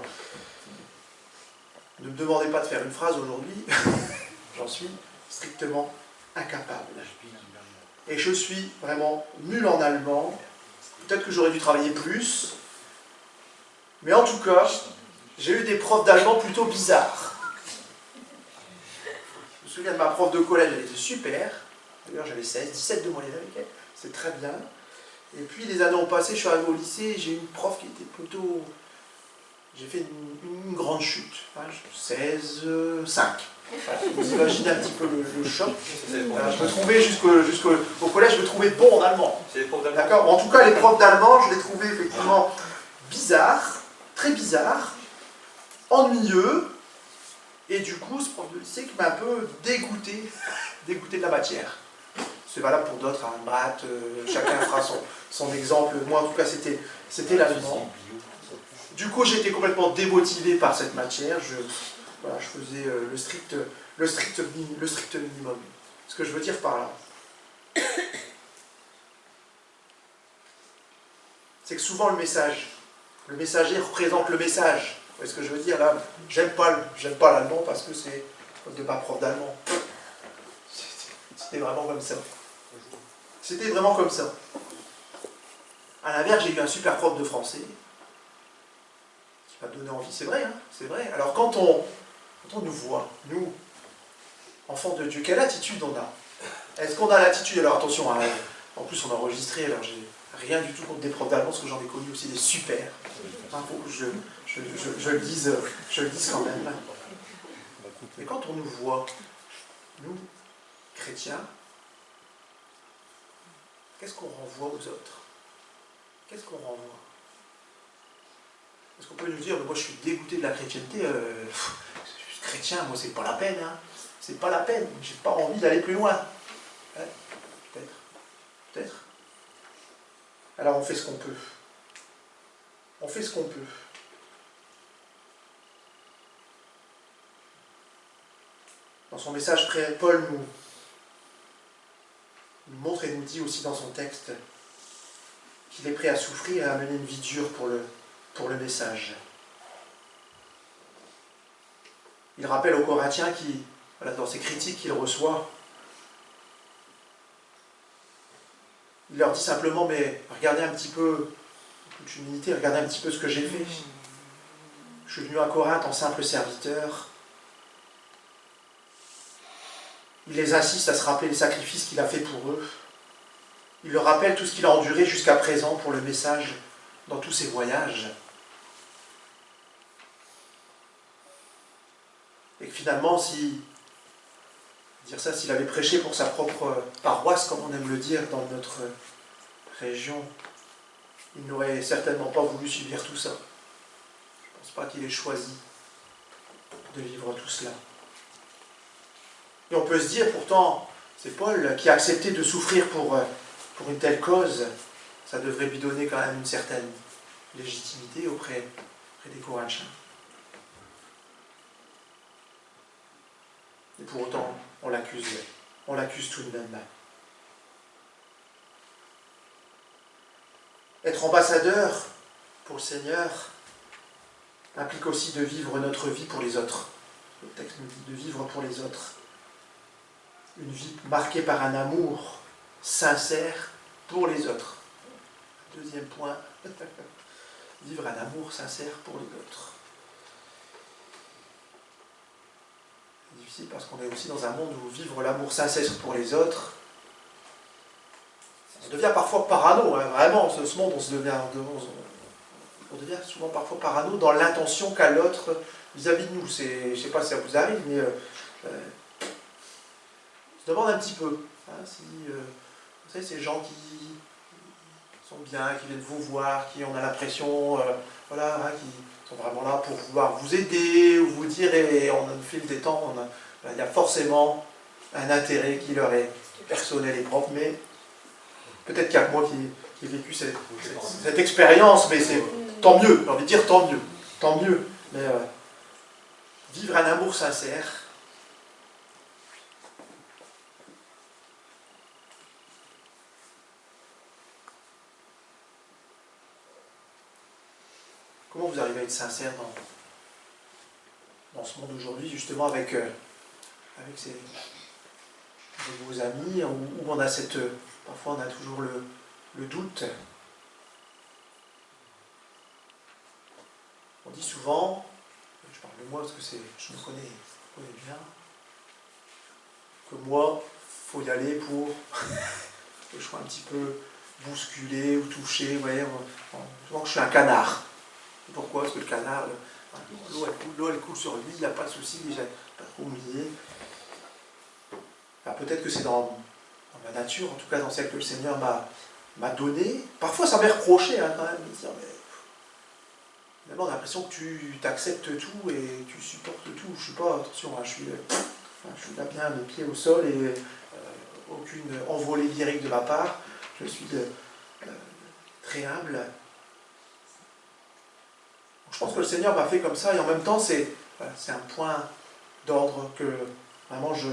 Ne me demandez pas de faire une phrase aujourd'hui, j'en suis strictement incapable. Et je suis vraiment nul en allemand. Peut-être que j'aurais dû travailler plus. Mais en tout cas, j'ai eu des profs d'allemand plutôt bizarres. Je me souviens de ma prof de collège, elle était super. D'ailleurs, j'avais 17 de moyenne avec elle. C'est très bien. Et puis, les années ont passé, je suis arrivé au lycée, j'ai eu une prof qui était plutôt... J'ai fait une grande chute. 16,5. Vous imaginez un petit peu le choc. Je me trouvais jusqu'au collège, je me trouvais bon en allemand. D'accord. En tout cas, les profs d'allemand, je les trouvais effectivement bizarres, très bizarres, ennuyeux. Et du coup, ce prof de lycée qui m'a un peu dégoûté de la matière. C'est valable pour d'autres, maths, chacun fera son exemple. Moi, en tout cas, c'était l'allemand. Du coup, j'étais complètement démotivé par cette matière. Je faisais le strict minimum. Ce que je veux dire par là, c'est que souvent le message Le messager représente le message. Vous voyez ce que je veux dire là? J'aime pas l'allemand parce que c'est comme de ma prof d'allemand. C'était vraiment comme ça. C'était vraiment comme ça. À l'inverse, j'ai eu un super prof de français qui m'a donné envie. C'est vrai, hein, c'est vrai. Alors quand on nous voit, nous, enfants de Dieu, quelle attitude on a? Est-ce qu'on a l'attitude? Alors attention, hein, en plus on a enregistré, alors j'ai rien du tout contre des profs d'allemand, parce que j'en ai connu aussi des super. Hein, faut que je le dise quand même. Mais quand on nous voit, nous, chrétiens, qu'est-ce qu'on renvoie aux autres? Qu'est-ce qu'on renvoie? Est-ce qu'on peut nous dire, moi je suis dégoûté de la chrétienté, je suis chrétien, moi c'est pas la peine, hein. C'est pas la peine, j'ai pas envie d'aller plus loin. Ouais, peut-être. Alors on fait ce qu'on peut. On fait ce qu'on peut. Dans son message, Paul nous montre et nous dit aussi dans son texte qu'il est prêt à souffrir et à mener une vie dure pour le message. Il rappelle aux Corinthiens dans ces critiques qu'il reçoit, il leur dit simplement, mais regardez un petit peu, toute humilité, regardez un petit peu ce que j'ai fait. Je suis venu à Corinthe en simple serviteur. Il les insiste à se rappeler les sacrifices qu'il a fait pour eux. Il leur rappelle tout ce qu'il a enduré jusqu'à présent pour le message dans tous ses voyages. Et que finalement, s'il avait prêché pour sa propre paroisse, comme on aime le dire dans notre région, il n'aurait certainement pas voulu subir tout ça. Je ne pense pas qu'il ait choisi de vivre tout cela. Et on peut se dire, pourtant, c'est Paul qui a accepté de souffrir pour une telle cause. Ça devrait lui donner quand même une certaine légitimité auprès des Corinthiens. Et pour autant, on l'accuse tout de même. Être ambassadeur pour le Seigneur implique aussi de vivre notre vie pour les autres. Le texte nous dit de vivre pour les autres. Une vie marquée par un amour sincère pour les autres. Deuxième point, vivre un amour sincère pour les autres. C'est difficile parce qu'on est aussi dans un monde où vivre l'amour sincère pour les autres, on devient parfois parano, hein, vraiment, ce monde, on devient souvent parfois parano dans l'intention qu'a l'autre vis-à-vis de nous. Je ne sais pas si ça vous arrive, mais on se demande un petit peu si vous savez, ces gens qui sont bien, qui viennent vous voir, qui on a l'impression qui sont vraiment là pour vouloir vous aider ou vous dire, et au fil des temps, il y a forcément un intérêt qui leur est personnel et propre, mais peut-être qu'il y a que moi qui ai vécu cette expérience, mais c'est tant mieux, j'ai envie de dire tant mieux, mais vivre un amour sincère, comment vous arrivez à être sincère dans ce monde aujourd'hui, justement avec vos amis, où on a parfois on a toujours le doute. On dit souvent, je parle de moi parce que je me connais bien, que moi, il faut y aller pour que je sois un petit peu bousculé ou touché, vous voyez, souvent que je suis un canard. Pourquoi? Parce que le canard, l'eau elle coule sur lui, il n'y a pas de souci, il n'est pas trop mouillé. Alors, peut-être que c'est dans ma nature, en tout cas dans celle que le Seigneur m'a donnée. Parfois ça m'est reproché quand même, de dire, mais finalement on a l'impression que tu acceptes tout et tu supportes tout. Je ne suis pas, attention, je suis là bien, mes pieds au sol et aucune envolée lyrique de ma part. Je suis très humble. Je pense que le Seigneur m'a fait comme ça, et en même temps, c'est un point d'ordre que vraiment je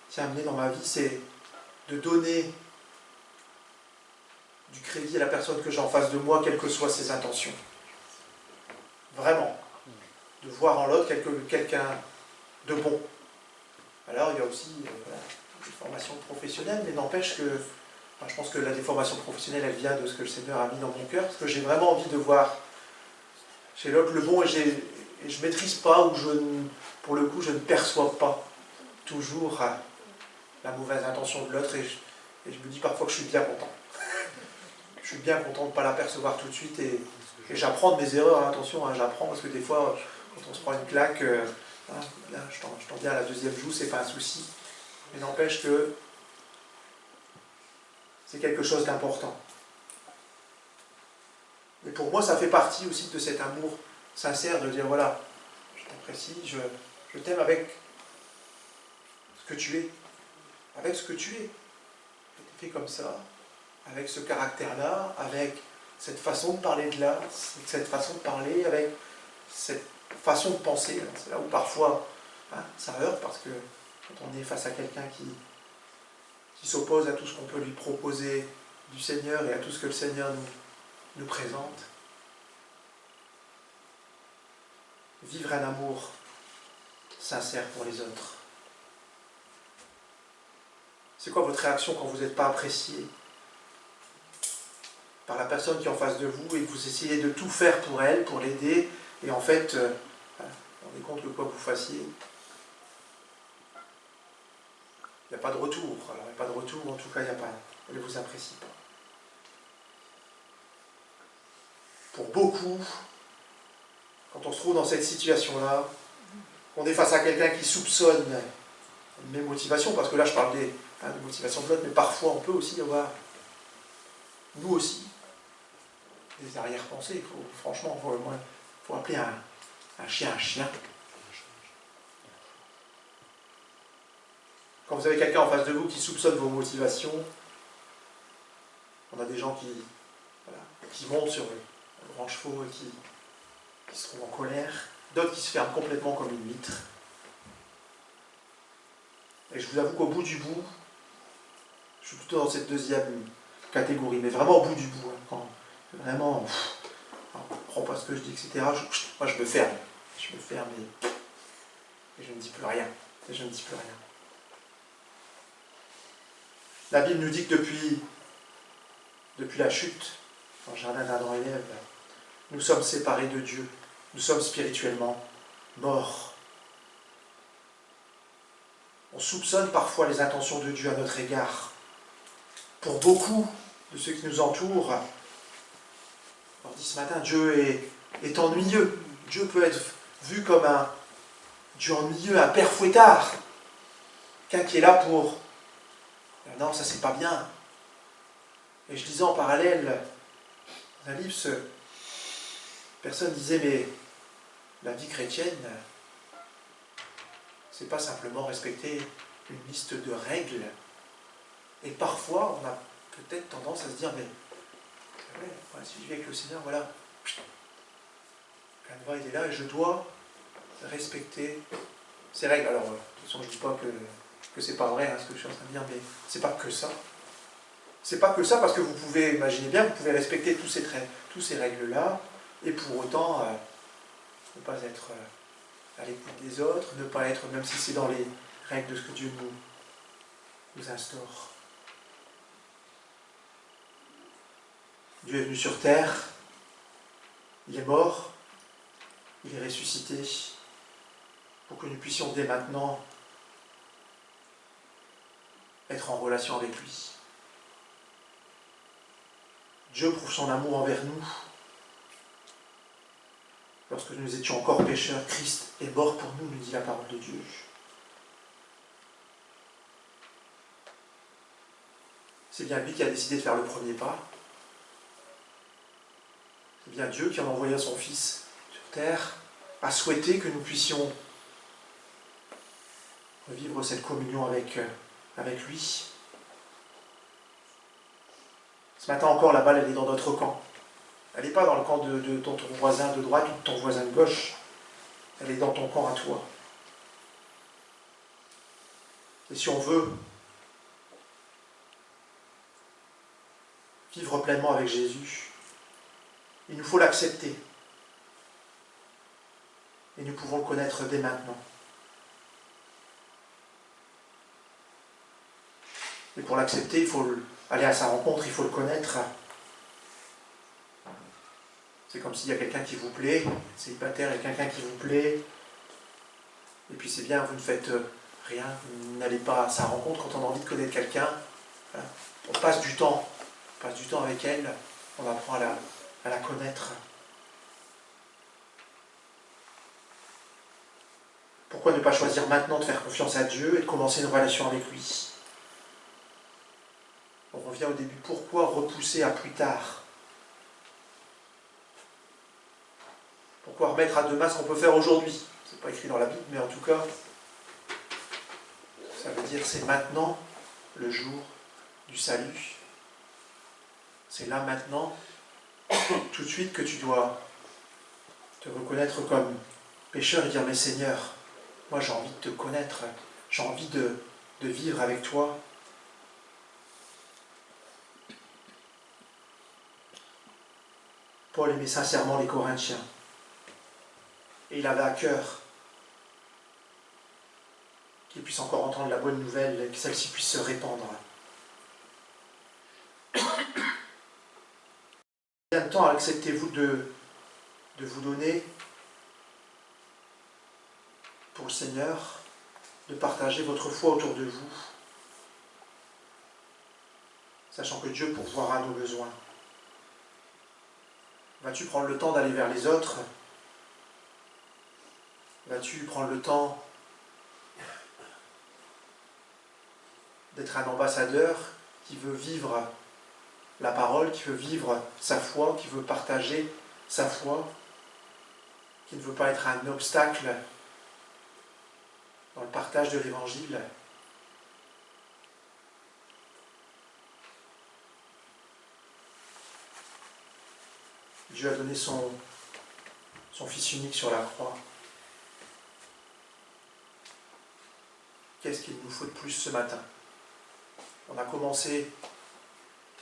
tiens à amener dans ma vie, c'est de donner du crédit à la personne que j'ai en face de moi, quelles que soient ses intentions. vraiment, de voir en l'autre quelqu'un de bon. Alors il y a aussi voilà, des formations professionnelles, mais n'empêche que, enfin, je pense que la déformation professionnelle, elle vient de ce que le Seigneur a mis dans mon cœur, parce que j'ai vraiment envie de voir chez l'autre le bon, et je ne maîtrise pas, ou pour le coup, je ne perçois pas toujours la mauvaise intention de l'autre, et je me dis parfois que je suis bien content. Je suis bien content de ne pas l'apercevoir tout de suite, et j'apprends de mes erreurs, hein, attention, hein, j'apprends, parce que des fois, quand on se prend une claque, hein, là, je t'en viens à la deuxième joue, c'est pas un souci, mais n'empêche que c'est quelque chose d'important. Et pour moi, ça fait partie aussi de cet amour sincère, de dire, voilà, je t'apprécie, je t'aime avec ce que tu es, avec ce que tu es. Tu es fait comme ça, avec ce caractère-là, avec cette façon de parler de là, cette façon de parler, avec cette façon de penser. C'est là où parfois hein, ça heurte, parce que quand on est face à quelqu'un qui s'oppose à tout ce qu'on peut lui proposer du Seigneur et à tout ce que le Seigneur nous présente, vivre un amour sincère pour les autres. C'est quoi votre réaction quand vous n'êtes pas apprécié par la personne qui est en face de vous et que vous essayez de tout faire pour elle, pour l'aider, et en fait, vous vous rendez compte que quoi que vous fassiez, il n'y a pas de retour. Alors, il n'y a pas de retour, en tout cas, elle ne vous apprécie pas. Pour beaucoup, quand on se trouve dans cette situation-là, on est face à quelqu'un qui soupçonne mes motivations, parce que là, je parle des motivations de l'autre, mais parfois, on peut aussi avoir, nous aussi, des arrière-pensées. Franchement, il faut appeler un chien un chien. Quand vous avez quelqu'un en face de vous qui soupçonne vos motivations, on a des gens qui montent sur le grand chevaux et qui se trouvent en colère, d'autres qui se ferment complètement comme une huître. Et je vous avoue qu'au bout du bout, je suis plutôt dans cette deuxième catégorie, mais vraiment au bout du bout, hein, quand vraiment, on ne comprend pas ce que je dis, etc. Moi, je me ferme. Je me ferme et je ne dis plus rien. Et je ne dis plus rien. La Bible nous dit que depuis la chute, dans le jardin d'Adam et Ève, nous sommes séparés de Dieu. Nous sommes spirituellement morts. On soupçonne parfois les intentions de Dieu à notre égard. Pour beaucoup de ceux qui nous entourent, on dit ce matin, Dieu est ennuyeux. Dieu peut être vu comme un Dieu ennuyeux, un père fouettard. Quelqu'un qui est là pour... Non, ça c'est pas bien. Et je disais en parallèle, dans un livre, personne disait, mais la vie chrétienne, c'est pas simplement respecter une liste de règles. Et parfois, on a peut-être tendance à se dire, mais ouais, si je vis avec le Seigneur, voilà, la loi, il est là et je dois respecter ces règles. Alors, de toute façon, je ne dis pas que c'est pas vrai, hein, ce que je suis en train de dire, mais c'est pas que ça. C'est pas que ça, parce que vous pouvez, imaginez bien, vous pouvez respecter tous ces règles-là, et pour autant, ne pas être à l'écoute des autres, ne pas être, même si c'est dans les règles de ce que Dieu nous instaure. Dieu est venu sur terre, il est mort, il est ressuscité, pour que nous puissions dès maintenant être en relation avec lui. Dieu prouve son amour envers nous. Lorsque nous étions encore pécheurs, Christ est mort pour nous, nous dit la parole de Dieu. C'est bien lui qui a décidé de faire le premier pas. C'est bien Dieu qui, en envoyant son Fils sur terre, a souhaité que nous puissions revivre cette communion avec lui. Ce matin encore, la balle, elle est dans notre camp. Elle n'est pas dans le camp de ton voisin de droite ou de ton voisin de gauche. Elle est dans ton camp à toi. Et si on veut vivre pleinement avec Jésus, il nous faut l'accepter. et nous pouvons le connaître dès maintenant. Et pour l'accepter, il faut aller à sa rencontre, il faut le connaître. C'est comme s'il y a quelqu'un qui vous plaît, célibataire, il y a quelqu'un qui vous plaît, et puis c'est bien, vous ne faites rien, vous n'allez pas à sa rencontre quand on a envie de connaître quelqu'un. On passe du temps avec elle, on apprend à la connaître. Pourquoi ne pas choisir maintenant de faire confiance à Dieu et de commencer une relation avec lui? On revient au début, pourquoi repousser à plus tard? Pourquoi remettre à demain ce qu'on peut faire aujourd'hui? C'est pas écrit dans la Bible, mais en tout cas, ça veut dire c'est maintenant le jour du salut. C'est là maintenant, tout de suite, que tu dois te reconnaître comme pécheur et dire, mais Seigneur, moi j'ai envie de te connaître, j'ai envie de vivre avec toi. Paul aimait sincèrement les Corinthiens. Et il avait à cœur qu'ils puissent encore entendre la bonne nouvelle et que celle-ci puisse se répandre. Combien de temps acceptez-vous de vous donner pour le Seigneur, de partager votre foi autour de vous, sachant que Dieu pourvoira à nos besoins? Vas-tu prendre le temps d'aller vers les autres? Vas-tu prendre le temps d'être un ambassadeur qui veut vivre la parole, qui veut vivre sa foi, qui veut partager sa foi, qui ne veut pas être un obstacle dans le partage de l'Évangile? Dieu a donné son Fils unique sur la croix. Qu'est-ce qu'il nous faut de plus ce matin? On a commencé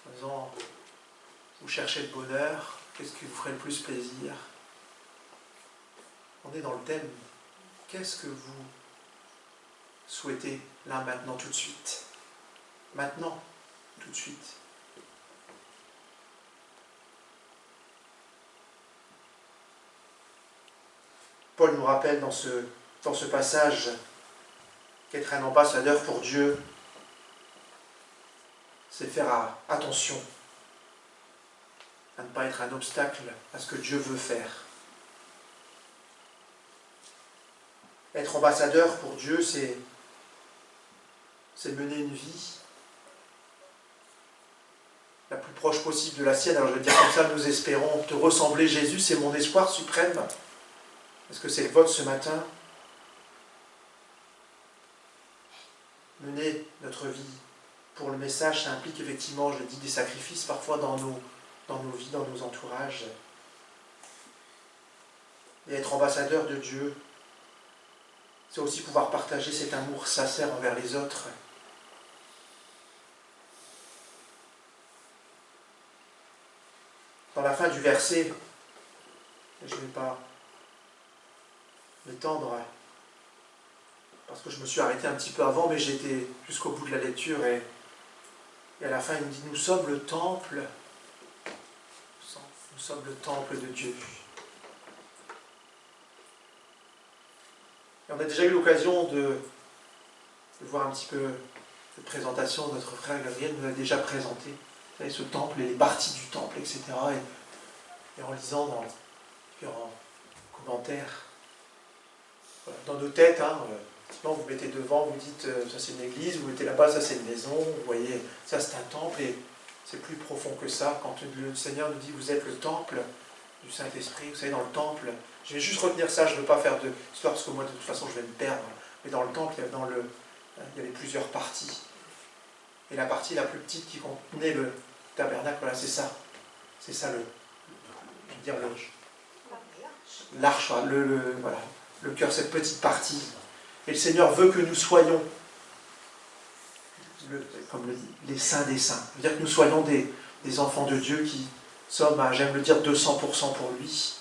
en disant, vous cherchez le bonheur, qu'est-ce qui vous ferait le plus plaisir? On est dans le thème, qu'est-ce que vous souhaitez là, maintenant, tout de suite? Maintenant, tout de suite. Paul nous rappelle dans ce passage qu'être un ambassadeur pour Dieu, c'est faire attention à ne pas être un obstacle à ce que Dieu veut faire. Être ambassadeur pour Dieu, c'est mener une vie la plus proche possible de la sienne. Alors je vais dire comme ça, nous espérons te ressembler, Jésus, c'est mon espoir suprême. Est-ce que c'est le vôtre ce matin? Mener notre vie pour le message, ça implique effectivement, je le dis, des sacrifices parfois dans nos vies, dans nos entourages. Et être ambassadeur de Dieu, c'est aussi pouvoir partager cet amour sincère envers les autres. Dans la fin du verset, je ne vais pas m'étendre parce que je me suis arrêté un petit peu avant, mais j'étais jusqu'au bout de la lecture et à la fin il me dit, nous sommes le temple de Dieu. Et on a déjà eu l'occasion de voir un petit peu cette présentation. Notre frère Gabriel nous a déjà présenté, vous savez, ce temple et les parties du temple, etc. Et en lisant dans différents commentaires, voilà, dans nos têtes, sinon vous mettez devant, vous dites ça c'est une église, vous mettez là-bas, ça c'est une maison, vous voyez, ça c'est un temple, et c'est plus profond que ça. Quand le Seigneur nous dit vous êtes le temple du Saint-Esprit, vous savez, dans le temple, je vais juste retenir ça, je ne veux pas faire de histoire parce que moi de toute façon je vais me perdre, mais dans le temple, il y avait plusieurs parties. Et la partie la plus petite qui contenait le tabernacle, voilà, c'est ça. C'est ça l'arche, voilà, le cœur, cette petite partie. Et le Seigneur veut que nous soyons, comme le dit, les saints des saints. C'est-à-dire que nous soyons des enfants de Dieu qui sommes, j'aime le dire, 200% pour lui.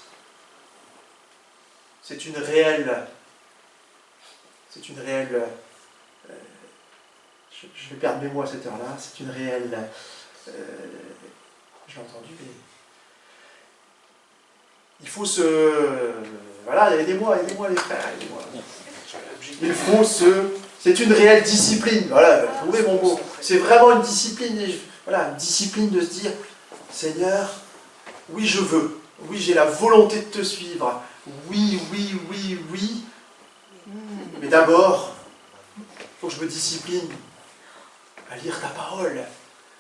c'est une réelle, je vais perdre mes mots à cette heure-là, c'est une réelle, je l'ai entendu, mais il faut voilà, aidez-moi les frères, aidez-moi. C'est une réelle discipline, voilà, vous trouvez mon mot, c'est vraiment une discipline, voilà, une discipline de se dire, Seigneur, oui je veux, oui j'ai la volonté de te suivre, oui, mais d'abord, il faut que je me discipline à lire ta parole,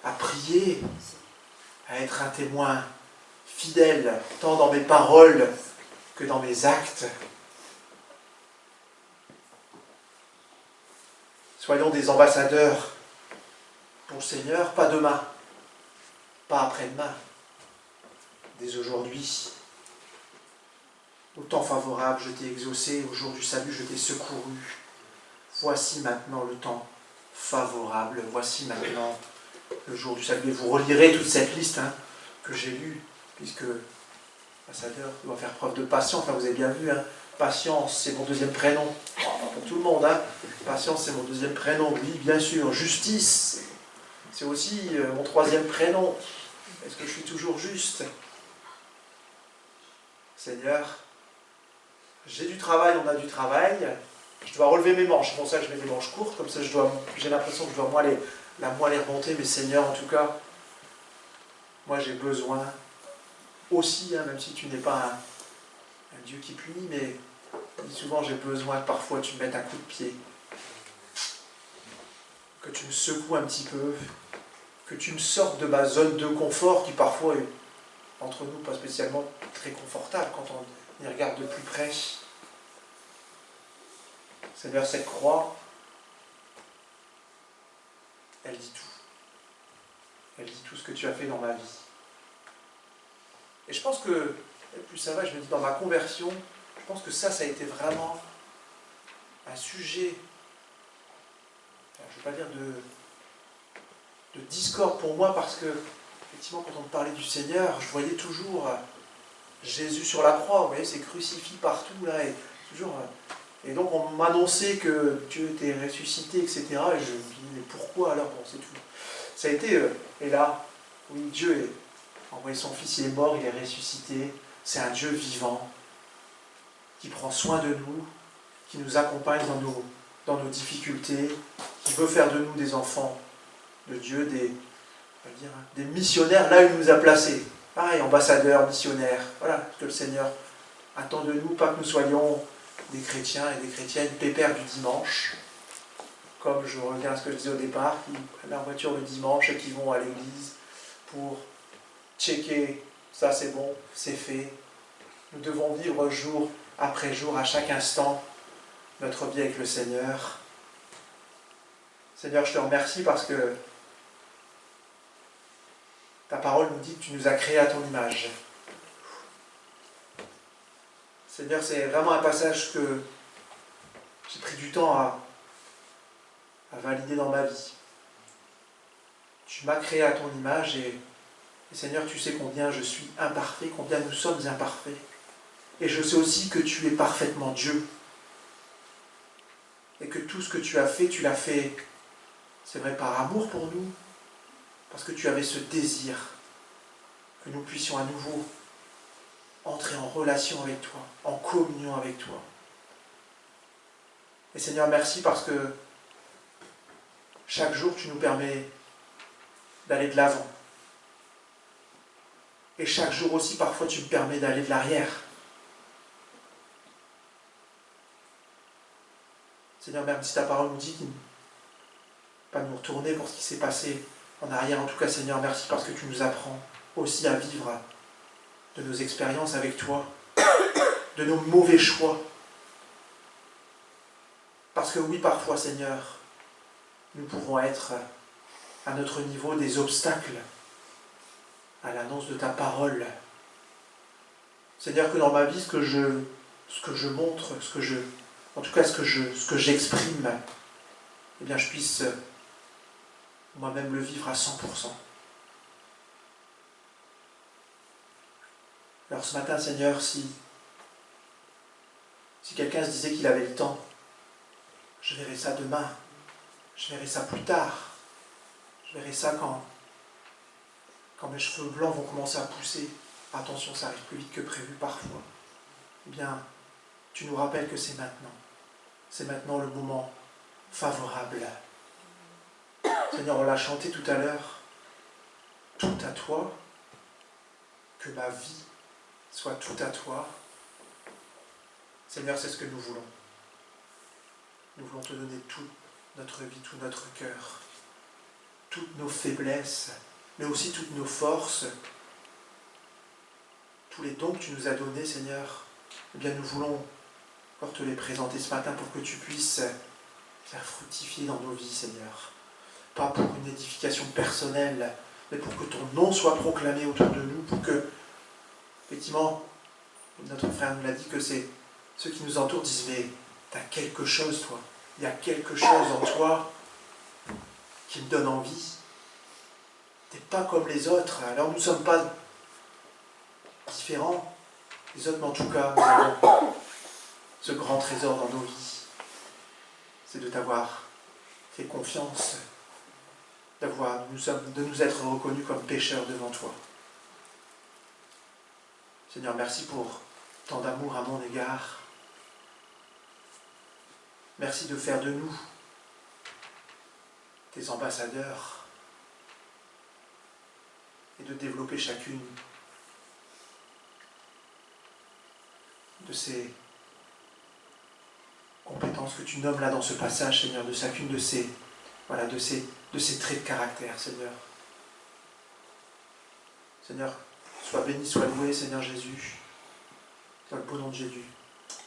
à prier, à être un témoin fidèle, tant dans mes paroles que dans mes actes. Soyons des ambassadeurs pour le Seigneur, pas demain, pas après-demain, dès aujourd'hui. Au temps favorable, je t'ai exaucé, au jour du salut, je t'ai secouru. Voici maintenant le temps favorable, voici maintenant le jour du salut. Et vous relirez toute cette liste que j'ai lue, puisque l'ambassadeur doit faire preuve de patience. Enfin, vous avez bien vu, patience, c'est mon deuxième prénom. Pour tout le monde, patience, c'est mon deuxième prénom. Oui, bien sûr. Justice, c'est aussi mon troisième prénom. Est-ce que je suis toujours juste? Seigneur, j'ai du travail, on a du travail. Je dois relever mes manches. C'est pour ça que je mets des manches courtes. Comme ça, j'ai l'impression que je dois moins les remonter. Mais Seigneur, en tout cas, moi j'ai besoin aussi, même si tu n'es pas un Dieu qui punit, mais souvent j'ai besoin que parfois tu me mettes un coup de pied. Que tu me secoues un petit peu. Que tu me sortes de ma zone de confort qui parfois est, entre nous, pas spécialement très confortable quand on y regarde de plus près. Seigneur, cette croix, elle dit tout. Elle dit tout ce que tu as fait dans ma vie. Et je pense que, plus ça va, je me dis, dans ma conversion, je pense que ça a été vraiment un sujet, je ne vais pas dire de discorde pour moi, parce que, effectivement, quand on me parlait du Seigneur, je voyais toujours Jésus sur la croix, vous voyez, c'est crucifié partout, là, et toujours... Et donc on m'annonçait que Dieu était ressuscité, etc. Et je me dis, mais pourquoi alors? Bon, c'est tout. Ça a été, et là, oui, Dieu a envoyé son Fils, il est mort, il est ressuscité. C'est un Dieu vivant, qui prend soin de nous, qui nous accompagne dans nos difficultés, qui veut faire de nous des enfants de Dieu, des missionnaires là où il nous a placés. Pareil, ambassadeurs, missionnaires. Voilà ce que le Seigneur attend de nous, pas que nous soyons des chrétiens et des chrétiennes pépères du dimanche, comme je reviens à ce que je disais au départ, qui prennent leur voiture le dimanche et qui vont à l'église pour checker, ça c'est bon, c'est fait. Nous devons vivre jour après jour, à chaque instant, notre vie avec le Seigneur. Seigneur, je te remercie parce que ta parole nous dit que tu nous as créés à ton image. Seigneur, c'est vraiment un passage que j'ai pris du temps à valider dans ma vie. Tu m'as créé à ton image et Seigneur, tu sais combien je suis imparfait, combien nous sommes imparfaits. Et je sais aussi que tu es parfaitement Dieu. Et que tout ce que tu as fait, c'est vrai, par amour pour nous, parce que tu avais ce désir que nous puissions à nouveau entrer en relation avec toi, en communion avec toi. Et Seigneur, merci parce que chaque jour, tu nous permets d'aller de l'avant. Et chaque jour aussi, parfois, tu me permets d'aller de l'arrière. Seigneur, même si ta parole nous dit qu'il ne faut pas nous retourner pour ce qui s'est passé en arrière. En tout cas, Seigneur, merci parce que tu nous apprends aussi à vivre de nos expériences avec toi, de nos mauvais choix. Parce que oui, parfois, Seigneur, nous pouvons être à notre niveau des obstacles à l'annonce de ta parole. Seigneur, que dans ma vie, ce que je montre, en tout cas ce que j'exprime, eh bien je puisse moi-même le vivre à 100%. Alors ce matin, Seigneur, si Si quelqu'un se disait qu'il avait le temps, je verrai ça demain, je verrai ça plus tard, je verrai ça quand mes cheveux blancs vont commencer à pousser. Attention, ça arrive plus vite que prévu parfois. Eh bien, tu nous rappelles que c'est maintenant. C'est maintenant le moment favorable. Seigneur, on l'a chanté tout à l'heure. Tout à toi. Que ma vie soit tout à toi. Seigneur, c'est ce que nous voulons. Nous voulons te donner toute notre vie, tout notre cœur, toutes nos faiblesses, mais aussi toutes nos forces, tous les dons que tu nous as donnés, Seigneur. Eh bien, nous voulons encore te les présenter ce matin pour que tu puisses faire fructifier dans nos vies, Seigneur. Pas pour une édification personnelle, mais pour que ton nom soit proclamé autour de nous, pour que, effectivement, notre frère nous l'a dit, que c'est ceux qui nous entourent disent, mais tu as quelque chose, toi. Il y a quelque chose en toi qui me donne envie. Tu n'es pas comme les autres. Alors nous ne sommes pas différents des autres, mais en tout cas, nous avons ce grand trésor dans nos vies. C'est de t'avoir fait confiance, de nous être reconnus comme pécheurs devant toi. Seigneur, merci pour tant d'amour à mon égard. Merci de faire de nous tes ambassadeurs et de développer chacune de ces compétences que tu nommes là dans ce passage, Seigneur, de chacune de ces traits de caractère, Seigneur. Seigneur, sois béni, sois loué, Seigneur Jésus. Dans le beau nom de Jésus.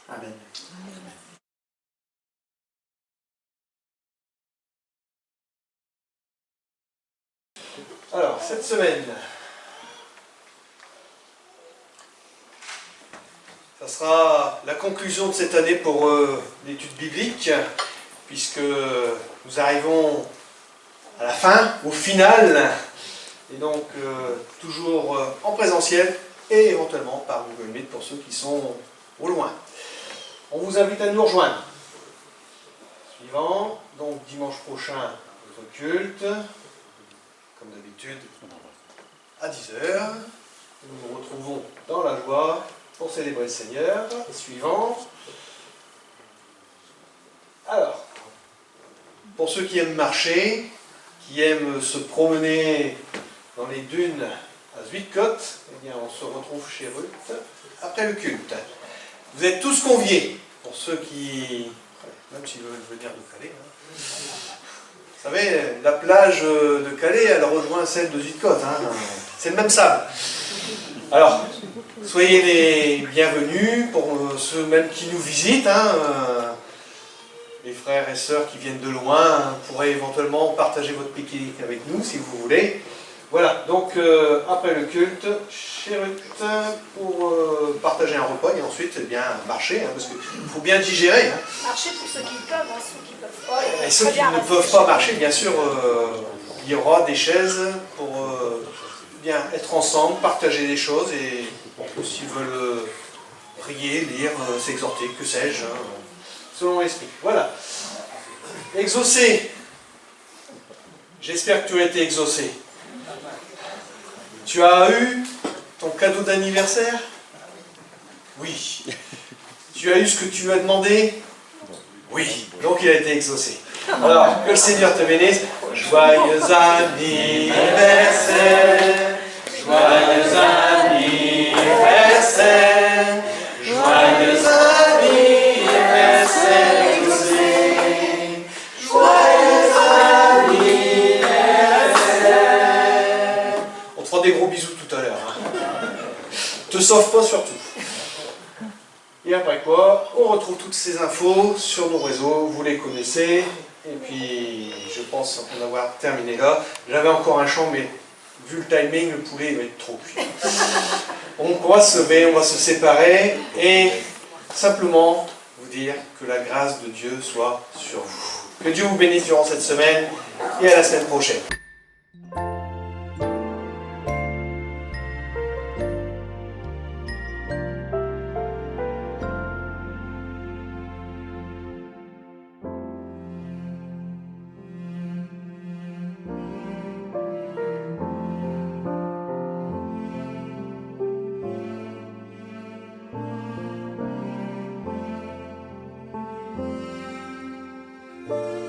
Amen. Alors, cette semaine, ça sera la conclusion de cette année pour l'étude biblique, puisque nous arrivons à la fin, au final, et donc toujours en présentiel et éventuellement par Google Meet pour ceux qui sont au loin. On vous invite à nous rejoindre. Suivant, donc dimanche prochain, notre culte, comme d'habitude, à 10h. Nous nous retrouvons dans la joie pour célébrer le Seigneur. Suivant. Alors, pour ceux qui aiment marcher, qui aiment se promener dans les dunes à Zuidcote, eh bien on se retrouve chez Ruth après le culte. Vous êtes tous conviés, pour ceux qui, même s'ils veulent venir de Calais, vous savez, la plage de Calais, elle rejoint celle de Zuidcote, c'est le même sable. Alors, soyez les bienvenus pour ceux même qui nous visitent, les frères et sœurs qui viennent de loin pourraient éventuellement partager votre pique-nique avec nous si vous voulez. Voilà, donc après le culte, chez Ruth, pour partager un repas et ensuite bien marcher, parce qu'il faut bien digérer. Marcher pour ceux qui peuvent, ceux qui ne peuvent pas. Et ceux qui ne peuvent pas marcher, bien sûr, il y aura des chaises pour bien être ensemble, partager des choses et s'ils veulent prier, lire, s'exhorter, que sais-je, selon l'esprit. Voilà. Exaucé. J'espère que tu as été exaucé. Tu as eu ton cadeau d'anniversaire? Oui. Tu as eu ce que tu as demandé? Oui. Donc il a été exaucé. Alors, que le Seigneur te bénisse. Joyeux anniversaire. Joyeux anniversaire. Joyeux anniversaire exaucé. Joyeux anniversaire. On te fera des gros bisous tout à l'heure. Te sauve pas surtout. Et après quoi, on retrouve toutes ces infos sur nos réseaux, vous les connaissez. Et puis, je pense en avoir terminé là. J'avais encore un champ, mais vu le timing, le poulet va être trop cuit. Donc on va se lever, on va se séparer et simplement vous dire que la grâce de Dieu soit sur vous. Que Dieu vous bénisse durant cette semaine et à la semaine prochaine. Amen.